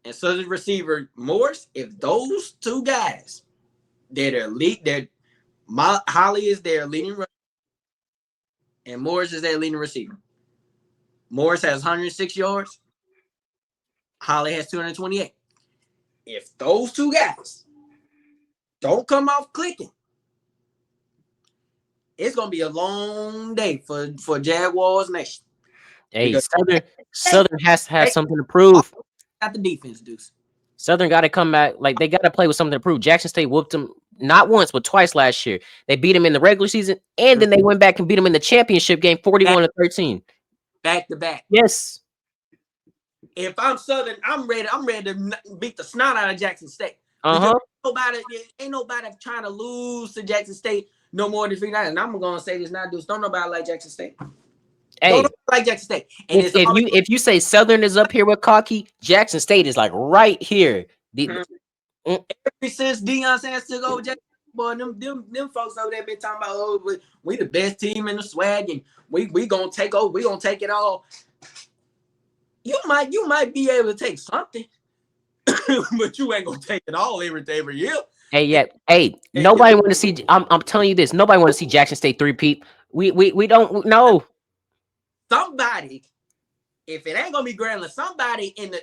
and Southern's receiver Morris, if those 2 guys, they're elite, Holly is their leading runner, and Morris is their leading receiver. Morris has 106 yards. Holly has 228. If those 2 guys don't come off clicking, it's gonna be a long day for Jaguars Nation. Hey, Southern has to have something to prove. Got the defense, Deuce. Southern got to come back. Like, they got to play with something to prove. Jackson State whooped them not once, but twice last year. They beat them in the regular season, and then they went back and beat them in the championship game, 41-13. Back to back. Yes. If I'm Southern, I'm ready to beat the snot out of Jackson State. Uh-huh. Ain't nobody trying to lose to Jackson State no more than 3-9. And I'm gonna say this now, Deuce. Don't nobody like Jackson State. Hey, Don't like Jackson State. And it's already, if you say Southern is up here with cocky, Jackson State is like right here. ever since Deion Sanders took over Jackson, boy, them folks over there been talking about, oh, we the best team in the SWAC, and we gonna take over, we gonna take it all. You might be able to take something, but you ain't gonna take it all every year. Hey, yeah. Hey, nobody want to see. I'm telling you this. Nobody want to see Jackson State three-peat. We don't know. Somebody, if it ain't gonna be Grambling, somebody in the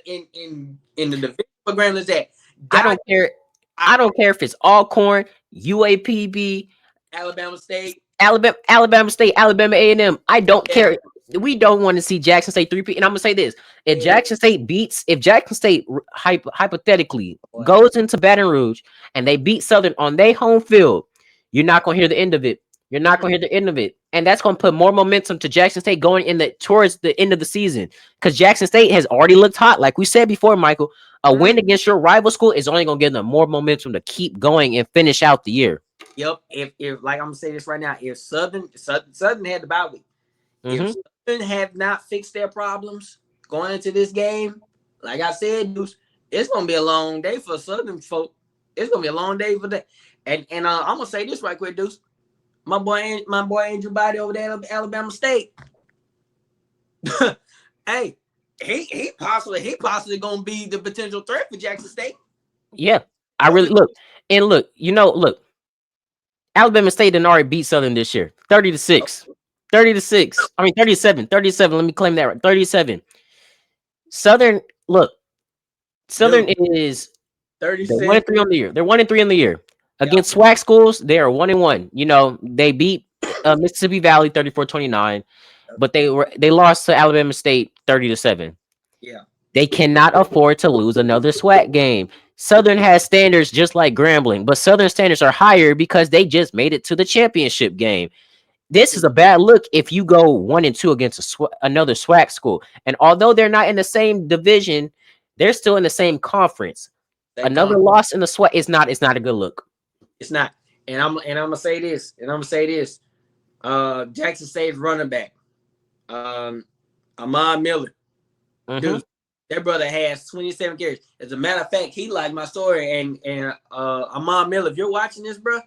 division for Grambling that I don't care. I don't care if it's Alcorn, UAPB, Alabama State, Alabama State, Alabama A&M. I don't care. We don't want to see Jackson State three-peat. And I'm gonna say this: if Jackson State hypothetically goes into Baton Rouge and they beat Southern on their home field, you're not gonna hear the end of it. You're not gonna hear the end of it, and that's gonna put more momentum to Jackson State going towards the end of the season. Because Jackson State has already looked hot, like we said before, Michael. A win against your rival school is only gonna give them more momentum to keep going and finish out the year. Yep. If like I'm gonna say this right now, if Southern had the bye week, if Southern have not fixed their problems going into this game, like I said, Deuce, it's gonna be a long day for Southern folk. It's gonna be a long day for that. And I'm gonna say this right quick, Deuce. My boy Andrew Boddy over there at Alabama State. Hey, he possibly gonna be the potential threat for Jackson State. Yeah, I really look. Alabama State didn't already beat Southern this year, 30-6. 30-6. I mean 37. 37. Let me claim that right. 37. Southern is 36. They're 1-3 on the year. They're 1-3 in the year. Against SWAC schools, they are 1-1. You know, they beat Mississippi Valley 34-29, but they lost to Alabama State 30-7. Yeah. They cannot afford to lose another SWAC game. Southern has standards just like Grambling, but Southern standards are higher because they just made it to the championship game. This is a bad look if you go 1-2 against another SWAC school. And although they're not in the same division, they're still in the same conference. Another loss in the SWAC is not a good look. It's not. And I'm gonna say this. Jackson State's running back, Ahmad Miller. Dude, that brother has 27 carries. As a matter of fact, he liked my story. And Ahmad Miller, if you're watching this, bro,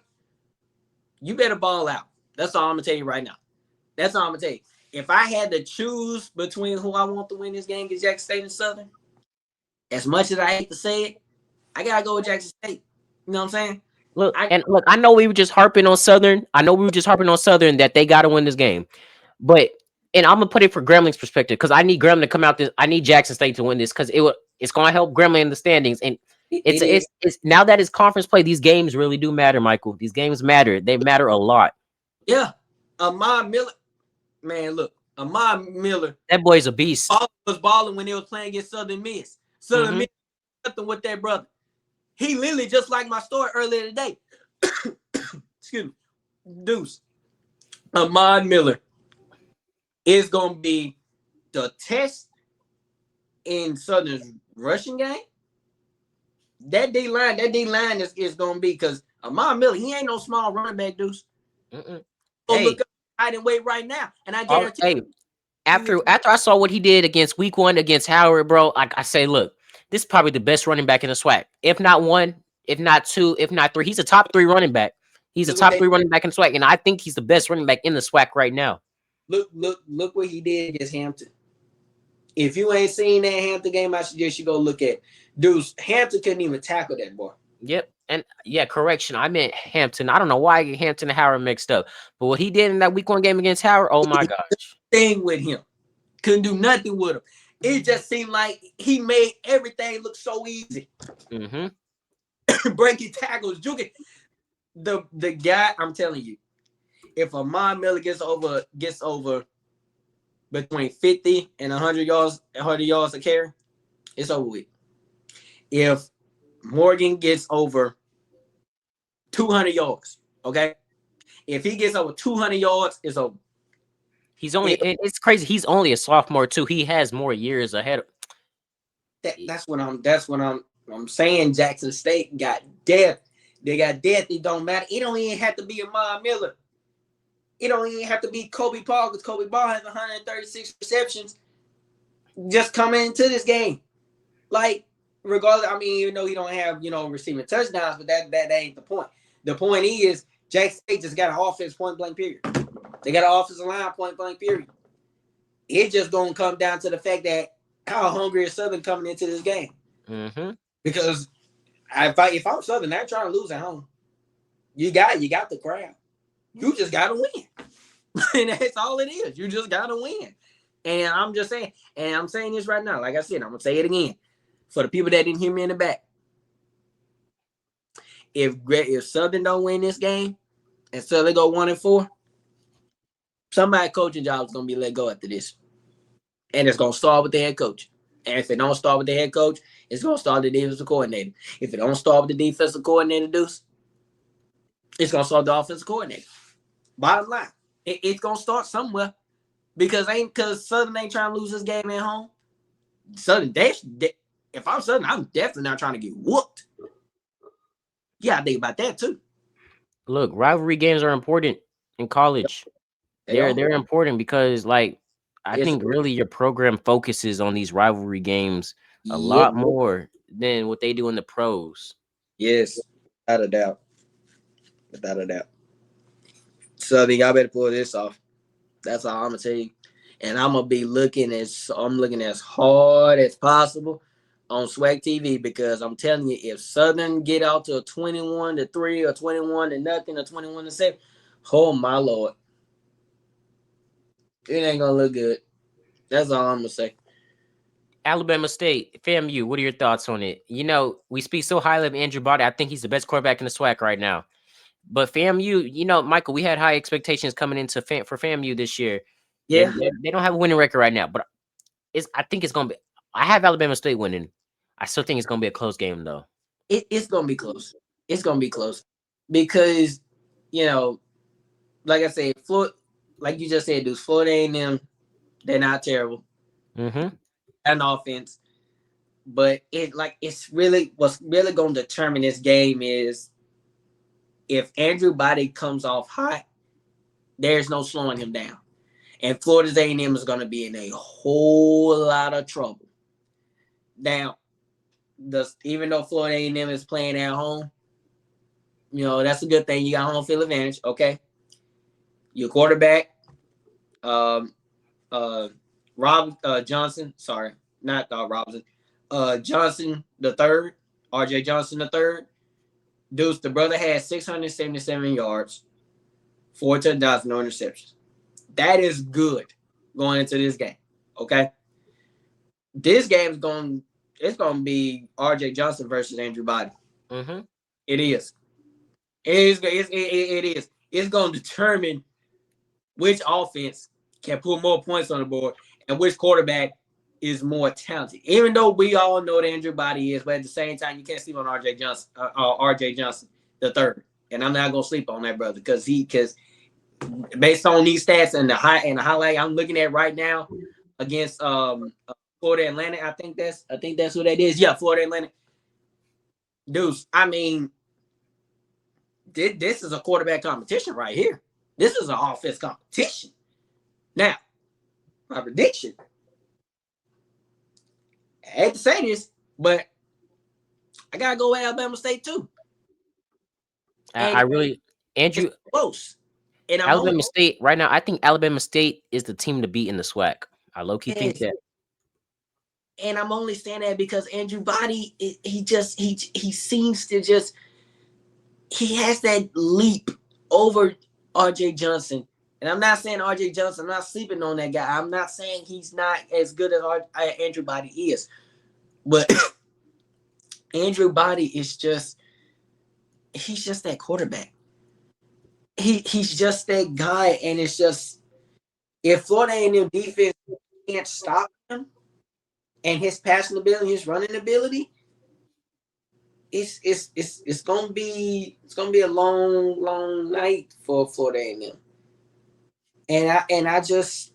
you better ball out. That's all I'm gonna tell you right now. That's all I'm gonna tell you. If I had to choose between who I want to win this game against Jackson State and Southern, as much as I hate to say it, I gotta go with Jackson State. You know what I'm saying? Look, I know we were just harping on Southern. That they gotta win this game. But I'm gonna put it for Grambling's perspective because I need Grambling to come out this. I need Jackson State to win this because it's gonna help Grambling in the standings. And it's now that it's conference play, these games really do matter, Michael. These games matter. They matter a lot. Yeah. Ahmad Miller, man, look, Ahmad Miller. That boy's a beast. Was balling when they was playing against Southern Miss. Southern Miss nothing with that brother. He literally just like my story earlier today. Excuse me. Deuce. Ahmad Miller is going to be the test in Southern's rushing game. That D line is going to be because Ahmad Miller, he ain't no small running back, Deuce. Look up height and weight right now. And I guarantee after I saw what he did against week 1 against Howard, bro, I say, look, this is probably the best running back in the SWAC. If not 1, if not 2, if not 3. He's a top 3 running back. He's a top 3 running back in the SWAC, and I think he's the best running back in the SWAC right now. Look what he did against Hampton. If you ain't seen that Hampton game, I suggest you go look at Deuce. Hampton couldn't even tackle that boy. Yep. And correction. I meant Hampton. I don't know why I get Hampton and Howard mixed up. But what he did in that week 1 game against Howard, oh my gosh. Thing with him. Couldn't do nothing with him. It just seemed like he made everything look so easy. Breaking tackles, juking. The guy, I'm telling you, if Ahmad Miller gets over between 50 and 100 yards a carry, it's over with. If Morgan gets over 200 yards, okay? If he gets over 200 yards, it's over. It's crazy. He's only a sophomore too. He has more years ahead. That's what I'm saying. Jackson State got depth. They got depth. It don't matter. It don't even have to be Ahmad Miller. it don't even have to be Kobe Paul because Kobe Paul has 136 receptions just coming into this game. Like, regardless, I mean, even though he don't have, receiving touchdowns, but that ain't the point. The point is, Jackson State just got an offense point blank period. They got an offensive line point blank period. It's just gonna come down to the fact that how hungry is Southern coming into this game. Mm-hmm. Because if I'm Southern, they're trying to lose at home. You got the crowd. You just gotta win. And that's all it is. You just gotta win. And I'm just saying, and I'm saying this right now. Like I said, I'm gonna say it again for the people that didn't hear me in the back. If Southern don't win this game and Southern go 1-4, somebody's coaching job is gonna be let go after this. And it's gonna start with the head coach. And if it don't start with the head coach, it's gonna start with the defensive coordinator. If it don't start with the defensive coordinator, Deuce, it's gonna start the offensive coordinator. Bottom line, it's gonna start somewhere because Southern ain't trying to lose this game at home. Southern, if I'm Southern, I'm definitely not trying to get whooped. Yeah, I think about that too. Look, rivalry games are important in college. They're important because, like, I think really your program focuses on these rivalry games a lot more than what they do in the pros. Yes, without a doubt. Without a doubt. Southern, y'all better pull this off. That's all I'm gonna tell you. And I'm gonna be looking as hard as possible on SWAC TV because I'm telling you, if Southern get out to a 21-3 or 21-0 or 21-7, oh my Lord, it ain't gonna look good. That's all I'm gonna say. Alabama State, FAMU, what are your thoughts on it? We speak so highly of Andrew Boddy. I think he's the best quarterback in the SWAC right now. But FAMU, Michael, we had high expectations coming into for FAMU this year. Yeah, they don't have a winning record right now, but I think it's gonna be. I have Alabama State winning. I still think it's gonna be a close game though. It's gonna be close. It's gonna be close because like I said, Florida, like you just said, dude, Florida A&M, they're not terrible. Mm-hmm. An offense, but what's really going to determine this game is if Andrew Boddy comes off hot, there's no slowing him down, and Florida's A&M is going to be in a whole lot of trouble. Now, even though Florida A&M is playing at home, that's a good thing. You got home field advantage. Okay, your quarterback, Johnson. Sorry, not Robinson. Johnson the third, RJ Johnson the third. Deuce, the brother had 677 yards, 4 touchdowns, no interceptions. That is good going into this game. Okay, this game's going to be RJ Johnson versus Andrew Boddy. Mm-hmm. It is. It is. It's going to determine which offense can put more points on the board and which quarterback is more talented. Even though we all know that Andrew Boddy is, but at the same time, you can't sleep on RJ Johnson the third. And I'm not gonna sleep on that brother because based on these stats and the highlight I'm looking at right now against Florida Atlantic, I think that's who that is. Yeah, Florida Atlantic. Deuce, I mean, this is a quarterback competition right here. This is an offense competition. Now, my prediction. I hate to say this, but I gotta go with Alabama State too. Andrew, close. And Alabama State right now. I think Alabama State is the team to beat in the SWAC. I low-key think that. And I'm only saying that because Andrew Boddy, he seems to just he has that leap over RJ Johnson. And I'm not saying RJ Johnson, I'm not sleeping on that guy. I'm not saying he's not as good as Andrew Boddy is. But Andrew Boddy is he's just that quarterback. He's just that guy. And it's just, if Florida A&M defense can't stop him and his passing ability, his running ability, it's gonna be a long night for Florida A&M. And I just,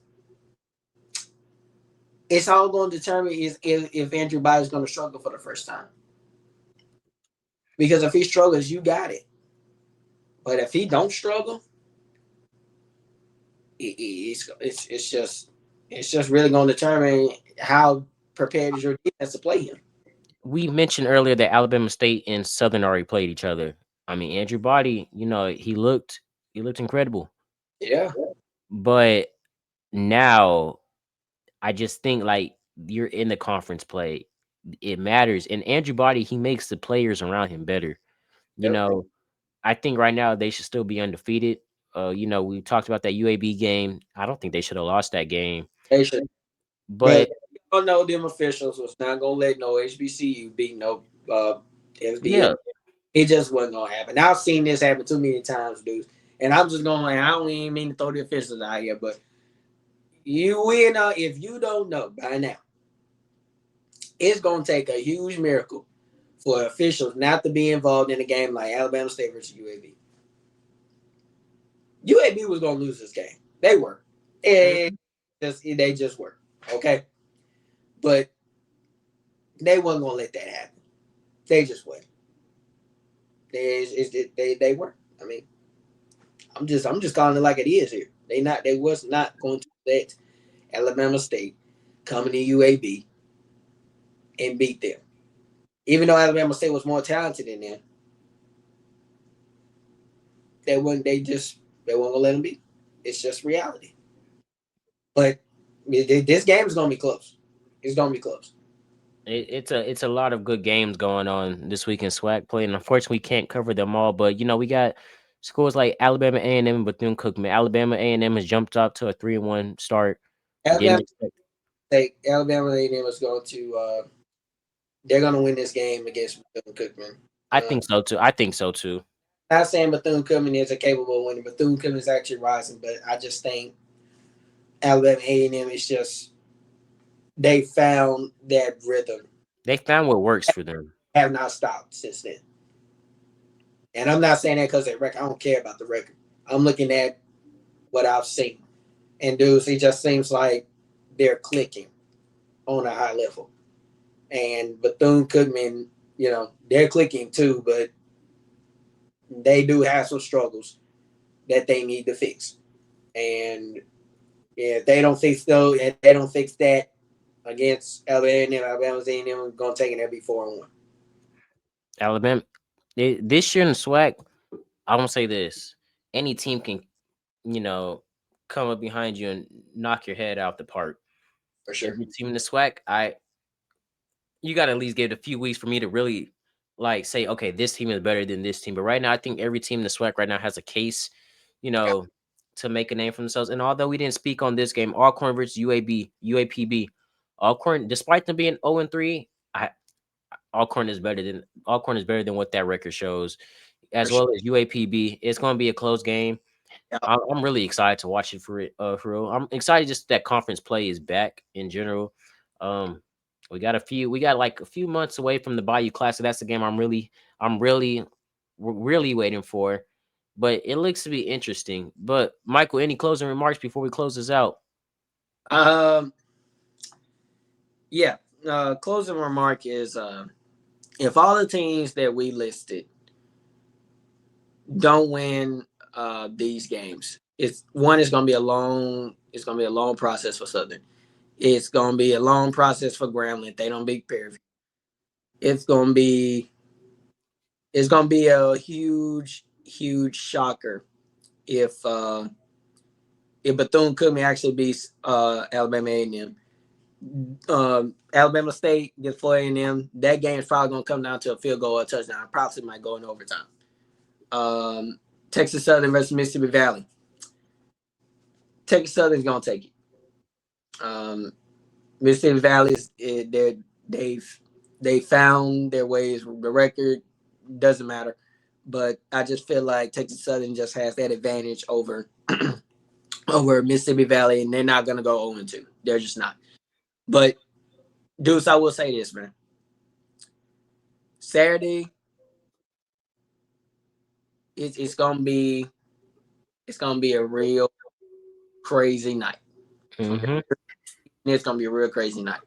it's all going to determine is if Andrew Boddy is going to struggle for the first time. Because if he struggles, you got it. But if he don't struggle, it's just really going to determine how prepared is your defense to play him. We mentioned earlier that Alabama State and Southern already played each other. I mean, Andrew Boddy, he looked incredible. Yeah. But now I just think like you're in the conference play. It matters. And Andrew Boddy, he makes the players around him better. Yep. I think right now they should still be undefeated. We talked about that UAB game. I don't think they should have lost that game. They should. But They know them officials was not gonna let no HBCU beat no FBS. yeah, It just wasn't gonna happen. I've seen this happen too many times, dude. And I'm just going. I don't even mean to throw the officials out here, but you will know if you don't know by now. It's gonna take a huge miracle for officials not to be involved in a game like Alabama State versus UAB. UAB was gonna lose this game. They were. And they just were. Okay. But they wasn't gonna let that happen. They just weren't. They weren't. I mean, I'm just calling it like it is here. They was not going to let Alabama State come into UAB and beat them. Even though Alabama State was more talented than them, they weren't gonna let them beat. It's just reality. But this game is gonna be close. It's gonna be close. It's a lot of good games going on this week in SWAC play, and unfortunately we can't cover them all. But we got schools like Alabama A&M and Bethune-Cookman. Alabama A&M has jumped up to a 3-1 start. Alabama A&M is going to they're gonna win this game against Bethune-Cookman. I think so too. Not saying Bethune-Cookman is a capable winner. Bethune-Cookman is actually rising, but I just think Alabama A&M is just they found that rhythm. They found what works for them. Have not stopped since then. And I'm not saying that because of the record. I don't care about the record. I'm looking at what I've seen. And dudes, it just seems like they're clicking on a high level. And Bethune-Cookman, they're clicking too, but they do have some struggles that they need to fix. And if they don't fix that against Alabama A&M going to take it every 4-1. Alabama, this year in the SWAC, I won't say this. Any team can, come up behind you and knock your head out the park. For sure. Every team in the SWAC, you got to at least give it a few weeks for me to really say, okay, this team is better than this team. But right now, I think every team in the SWAC right now has a case, to make a name for themselves. And although we didn't speak on this game, Alcorn versus UAPB, Alcorn, despite them being 0-3, Alcorn is better than what that record shows, as well as UAPB. It's going to be a close game. Yeah. I'm really excited to watch it for real. I'm excited just that conference play is back in general. We got like a few months away from the Bayou Classic. That's the game I'm really waiting for. But it looks to be interesting. But Michael, any closing remarks before we close this out? Yeah. Closing remark is if all the teams that we listed don't win these games, it's going to be a long process for Southern. It's going to be a long process for Grambling if they don't beat Prairie View. It's going to be a huge shocker if Bethune-Cookman actually beats Alabama A&M. Alabama State gets 4 A&M. That game is probably going to come down to a field goal or a touchdown. Probably might go in overtime. Texas Southern versus Mississippi Valley. Texas Southern's going to take it. Mississippi Valley they found their ways. The record doesn't matter, but I just feel like Texas Southern just has that advantage over Mississippi Valley, and they're not going to go 0-2. They're just not. But Deuce, I will say this, man. Saturday, it's gonna be a real crazy night. Mm-hmm. It's gonna be a real crazy night.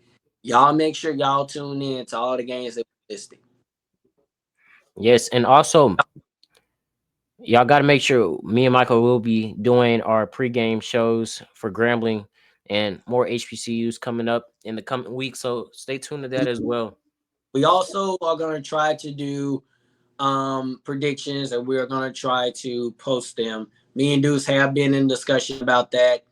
Y'all make sure y'all tune in to all the games that we're listing. Yes, and also Y'all got to make sure me and Michael will be doing our pregame shows for Grambling and more HBCUs coming up in the coming week. So stay tuned to that as well. We also are going to try to do predictions, and we're going to try to post them. Me and Deuce have been in discussion about that.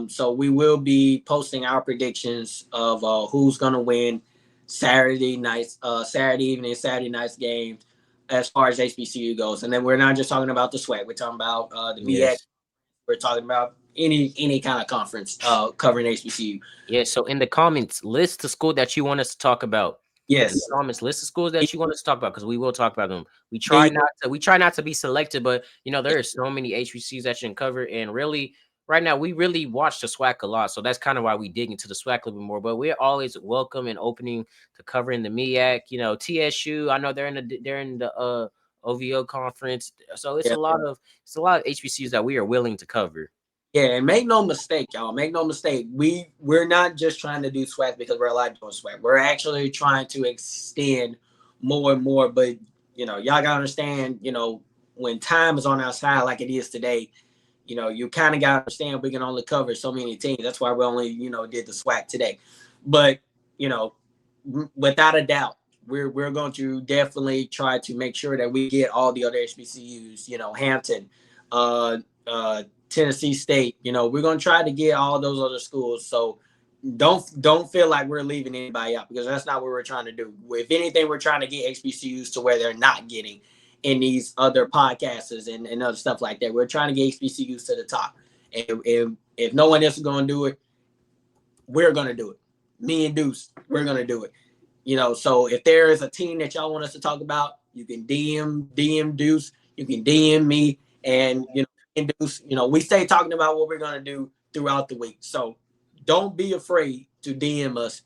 So we will be posting our predictions of who's going to win Saturday nights, Saturday evening, Saturday night's games as far as HBCU goes. And then we're not just talking about the SWAC. We're talking about the MEAC. Yes. We're talking about any kind of conference covering HBCU. Yeah. So in the comments, list the school that you want us to talk about. Yes. In the comments, list the schools that you want us to talk about, because we will talk about them. We Yeah. try not to be selective, but you know, there are so many HBCUs that you can cover. And really, right now, we really watch the SWAC a lot. So that's kind of why we dig into the SWAC a little bit more. But we're always welcome and opening to covering the MEAC, you know, TSU. I know they're in the OVO conference. So it's Yeah. a lot of HBCUs that we are willing to cover. Yeah, and make no mistake, y'all. Make no mistake. We're not just trying to do SWAC because we're alive doing SWAC. We're actually trying to extend more and more. But you know, y'all gotta understand. You know, when time is on our side like it is today, you know, you kind of gotta understand we can only cover so many teams. That's why we only did the SWAC today. But you know, without a doubt, we're going to definitely try to make sure that we get all the other HBCUs. You know, Hampton, Tennessee State. You know, we're gonna try to get all those other schools. So don't feel like we're leaving anybody out, because that's not what we're trying to do. If anything, we're trying to get HBCUs to where they're not getting in these other podcasts and other stuff like that. We're trying to get HBCUs to the top. And if no one else is gonna do it, we're gonna do it. Me and Deuce, we're gonna do it. You know, so if there is a team that y'all want us to talk about, you can DM Deuce, you can DM me, and Deuce, we stay talking about what we're gonna do throughout the week. So don't be afraid to DM us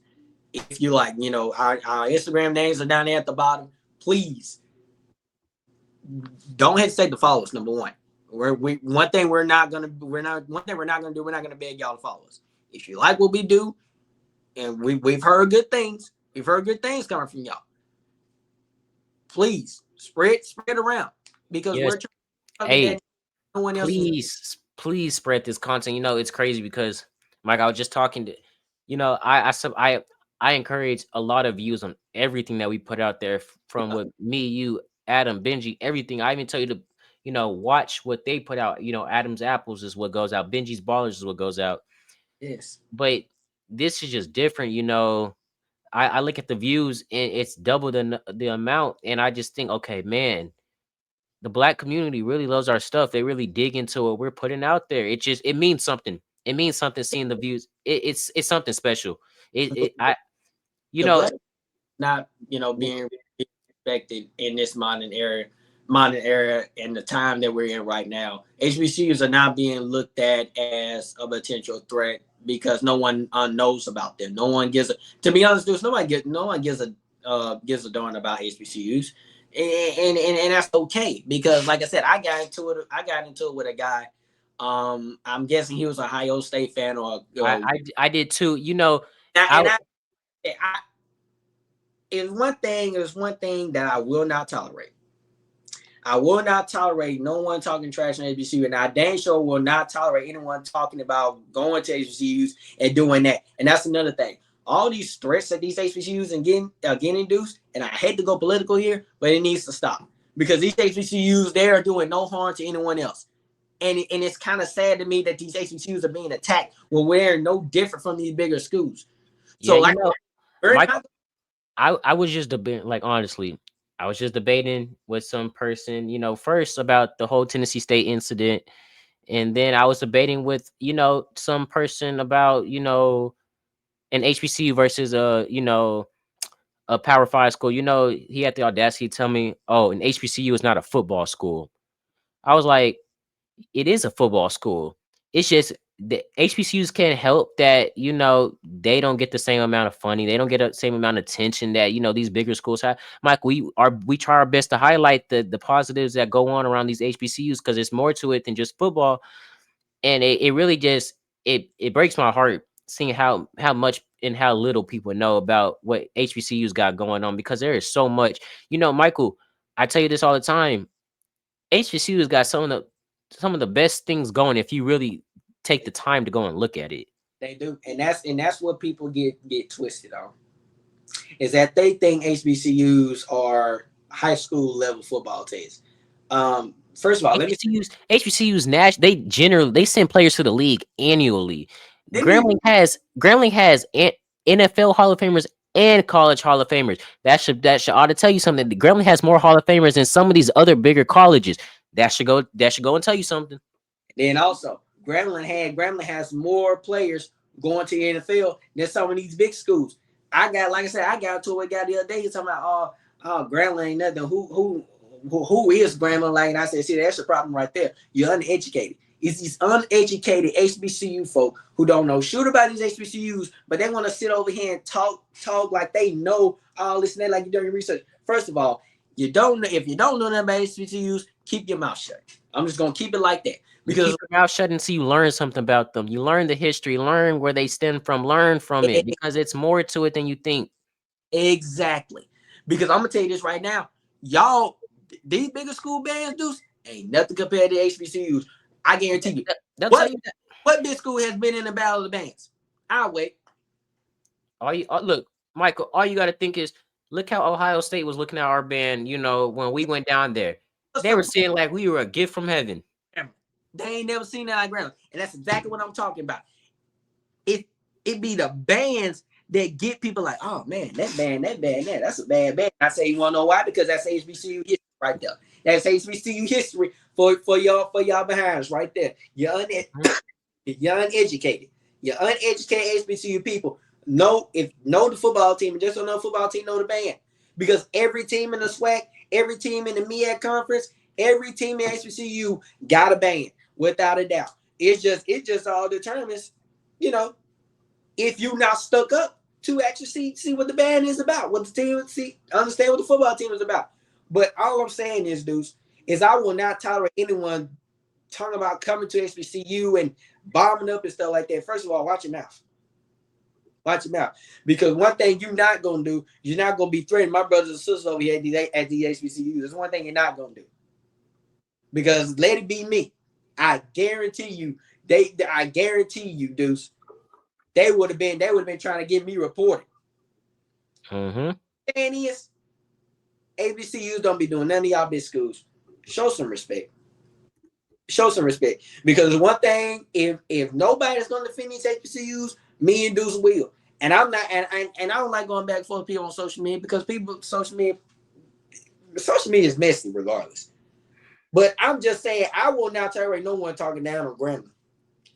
if you like. Our Instagram names are down there at the bottom. Please don't hesitate to follow us. Number one. One thing we're not gonna do, we're not gonna beg y'all to follow us. If you like what we do, and we've heard good things. We've heard good things coming from y'all. Please spread around, because Yes. we're trying Hey, that no one else is. please spread this content. You know, it's crazy because, Mike, I was just talking to, I encourage a lot of views on everything that we put out there, from what me, you, Adam, Benji, everything. I even tell you to, watch what they put out. Adam's Apples is what goes out. Benji's Ballers is what goes out. Yes. But this is just different. I look at the views and it's double the amount, and I just think, okay, man, the Black community really loves our stuff. They really dig into what we're putting out there. It means something. It means something seeing the views. It's something special. The Black not being respected in this modern era and the time that we're in right now. HBCUs are not being looked at as a potential threat because no one knows about them. No one gives to be honest, no one gives a darn about HBCUs. And that's okay, because like I said, I got into it with a guy. I'm guessing he was a Ohio State fan, or I did too. It's one thing that I will not tolerate. I will not tolerate no one talking trash on HBCU, and I dang sure will not tolerate anyone talking about going to HBCUs and doing that. And that's another thing. All these threats that these HBCUs and getting induced, and I hate to go political here, but it needs to stop, because these HBCUs, they are doing no harm to anyone else. And it's kind of sad to me that these HBCUs are being attacked when we're no different from these bigger schools. So I was just debating, like, honestly, I was just debating with some person, first about the whole Tennessee State incident. And then I was debating with, some person about, an HBCU versus a Power 5 school. He had the audacity to tell me, oh, an HBCU is not a football school. I was like, it is a football school. It's just the HBCUs can't help that, they don't get the same amount of funding. They don't get the same amount of attention that, these bigger schools have. Mike, we try our best to highlight the positives that go on around these HBCUs, because there's more to it than just football. And it really just, it breaks my heart seeing how much and how little people know about what HBCUs got going on, because there is so much. Michael, I tell you this all the time. HBCU's got some of the best things going if you really take the time to go and look at it. They do, and that's what people get twisted on, is that they think HBCUs are high school level football teams. First of all, HBCUs they send players to the league annually. Grambling has NFL Hall of Famers and college Hall of Famers. That should ought to tell you something. Grambling has more Hall of Famers than some of these other bigger colleges. That should go and tell you something. Then also, Grambling has more players going to the NFL than some of these big schools. I got to a guy the other day talking about Grambling ain't nothing. Who is Grambling? Like, and I said, see, that's the problem right there. You're uneducated. It's these uneducated HBCU folk who don't know shit about these HBCUs, but they want to sit over here and talk like they know all this and that, like you're doing research. First of all, if you don't know nothing about HBCUs, keep your mouth shut. I'm just gonna keep it like that. Because keep your mouth shut until you learn something about them. You learn the history, learn where they stem from, learn from it, because it's more to it than you think. Exactly. Because I'm gonna tell you this right now, y'all, these bigger school bands, Deuce, ain't nothing compared to HBCUs. I guarantee you. They'll tell you that. What big school has been in the battle of the bands? I'll wait. Look, Michael, all you got to think is, look how Ohio State was looking at our band, when we went down there. They were saying like we were a gift from heaven. They ain't never seen that like Grambling. And that's exactly what I'm talking about. It be the bands that get people like, oh man, that's a bad band. I say, you wanna know why? Because that's HBCU history right there. That's HBCU history for y'all behind us right there. You're uneducated. You're uneducated HBCU people. Know the football team, and just don't know the football team, know the band. Because every team in the SWAC, every team in the MEAC conference, every team in HBCU got a band, without a doubt. It just all determines, if you're not stuck up to actually see what the band is about, what the team understand what the football team is about. But all I'm saying is, Deuce, is I will not tolerate anyone talking about coming to HBCU and bombing up and stuff like that. First of all, watch your mouth. Watch your mouth. Because one thing you're not going to do, you're not going to be threatening my brothers and sisters over here at the HBCUs. There's one thing you're not going to do. Because let it be me. I guarantee you, Deuce, they would have been trying to get me reported. Mm-hmm. And is HBCUs don't be doing none of y'all big schools. Show some respect. Because one thing, if nobody's going to defend these HBCUs, me and Deuce will. And I'm not, and I don't like going back and forth with people on social media, because social media is messy regardless. But I'm just saying, I will not tolerate no one talking down on Grambling.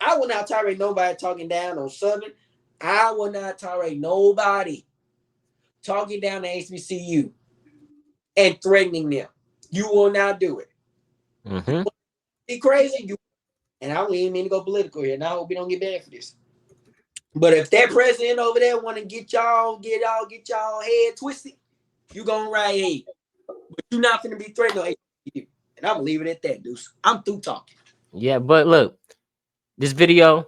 I will not tolerate nobody talking down on Southern. I will not tolerate nobody talking down to HBCU and threatening them. You will not do it. Mm-hmm. Be crazy. And I don't even mean to go political here. And I hope we don't get banned for this. But if that president over there want to get y'all head twisted, you going right ahead. But you're not going to be threatened on HBCU. And I'm going to leave it at that, Deuce. I'm through talking. Yeah, but look, this video,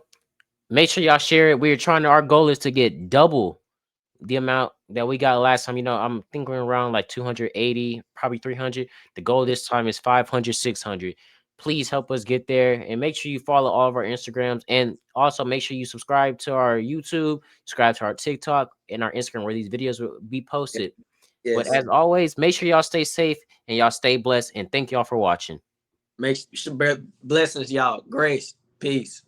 make sure y'all share it. Our goal is to get double the amount that we got last time. I'm thinking around like 280, probably 300. The goal this time is 500, 600. Please help us get there, and make sure you follow all of our Instagrams, and also make sure you subscribe to our YouTube, subscribe to our TikTok and our Instagram, where these videos will be posted. Yes. But as always, make sure y'all stay safe and y'all stay blessed, and thank y'all for watching. Make sure blessings, y'all. Grace, peace.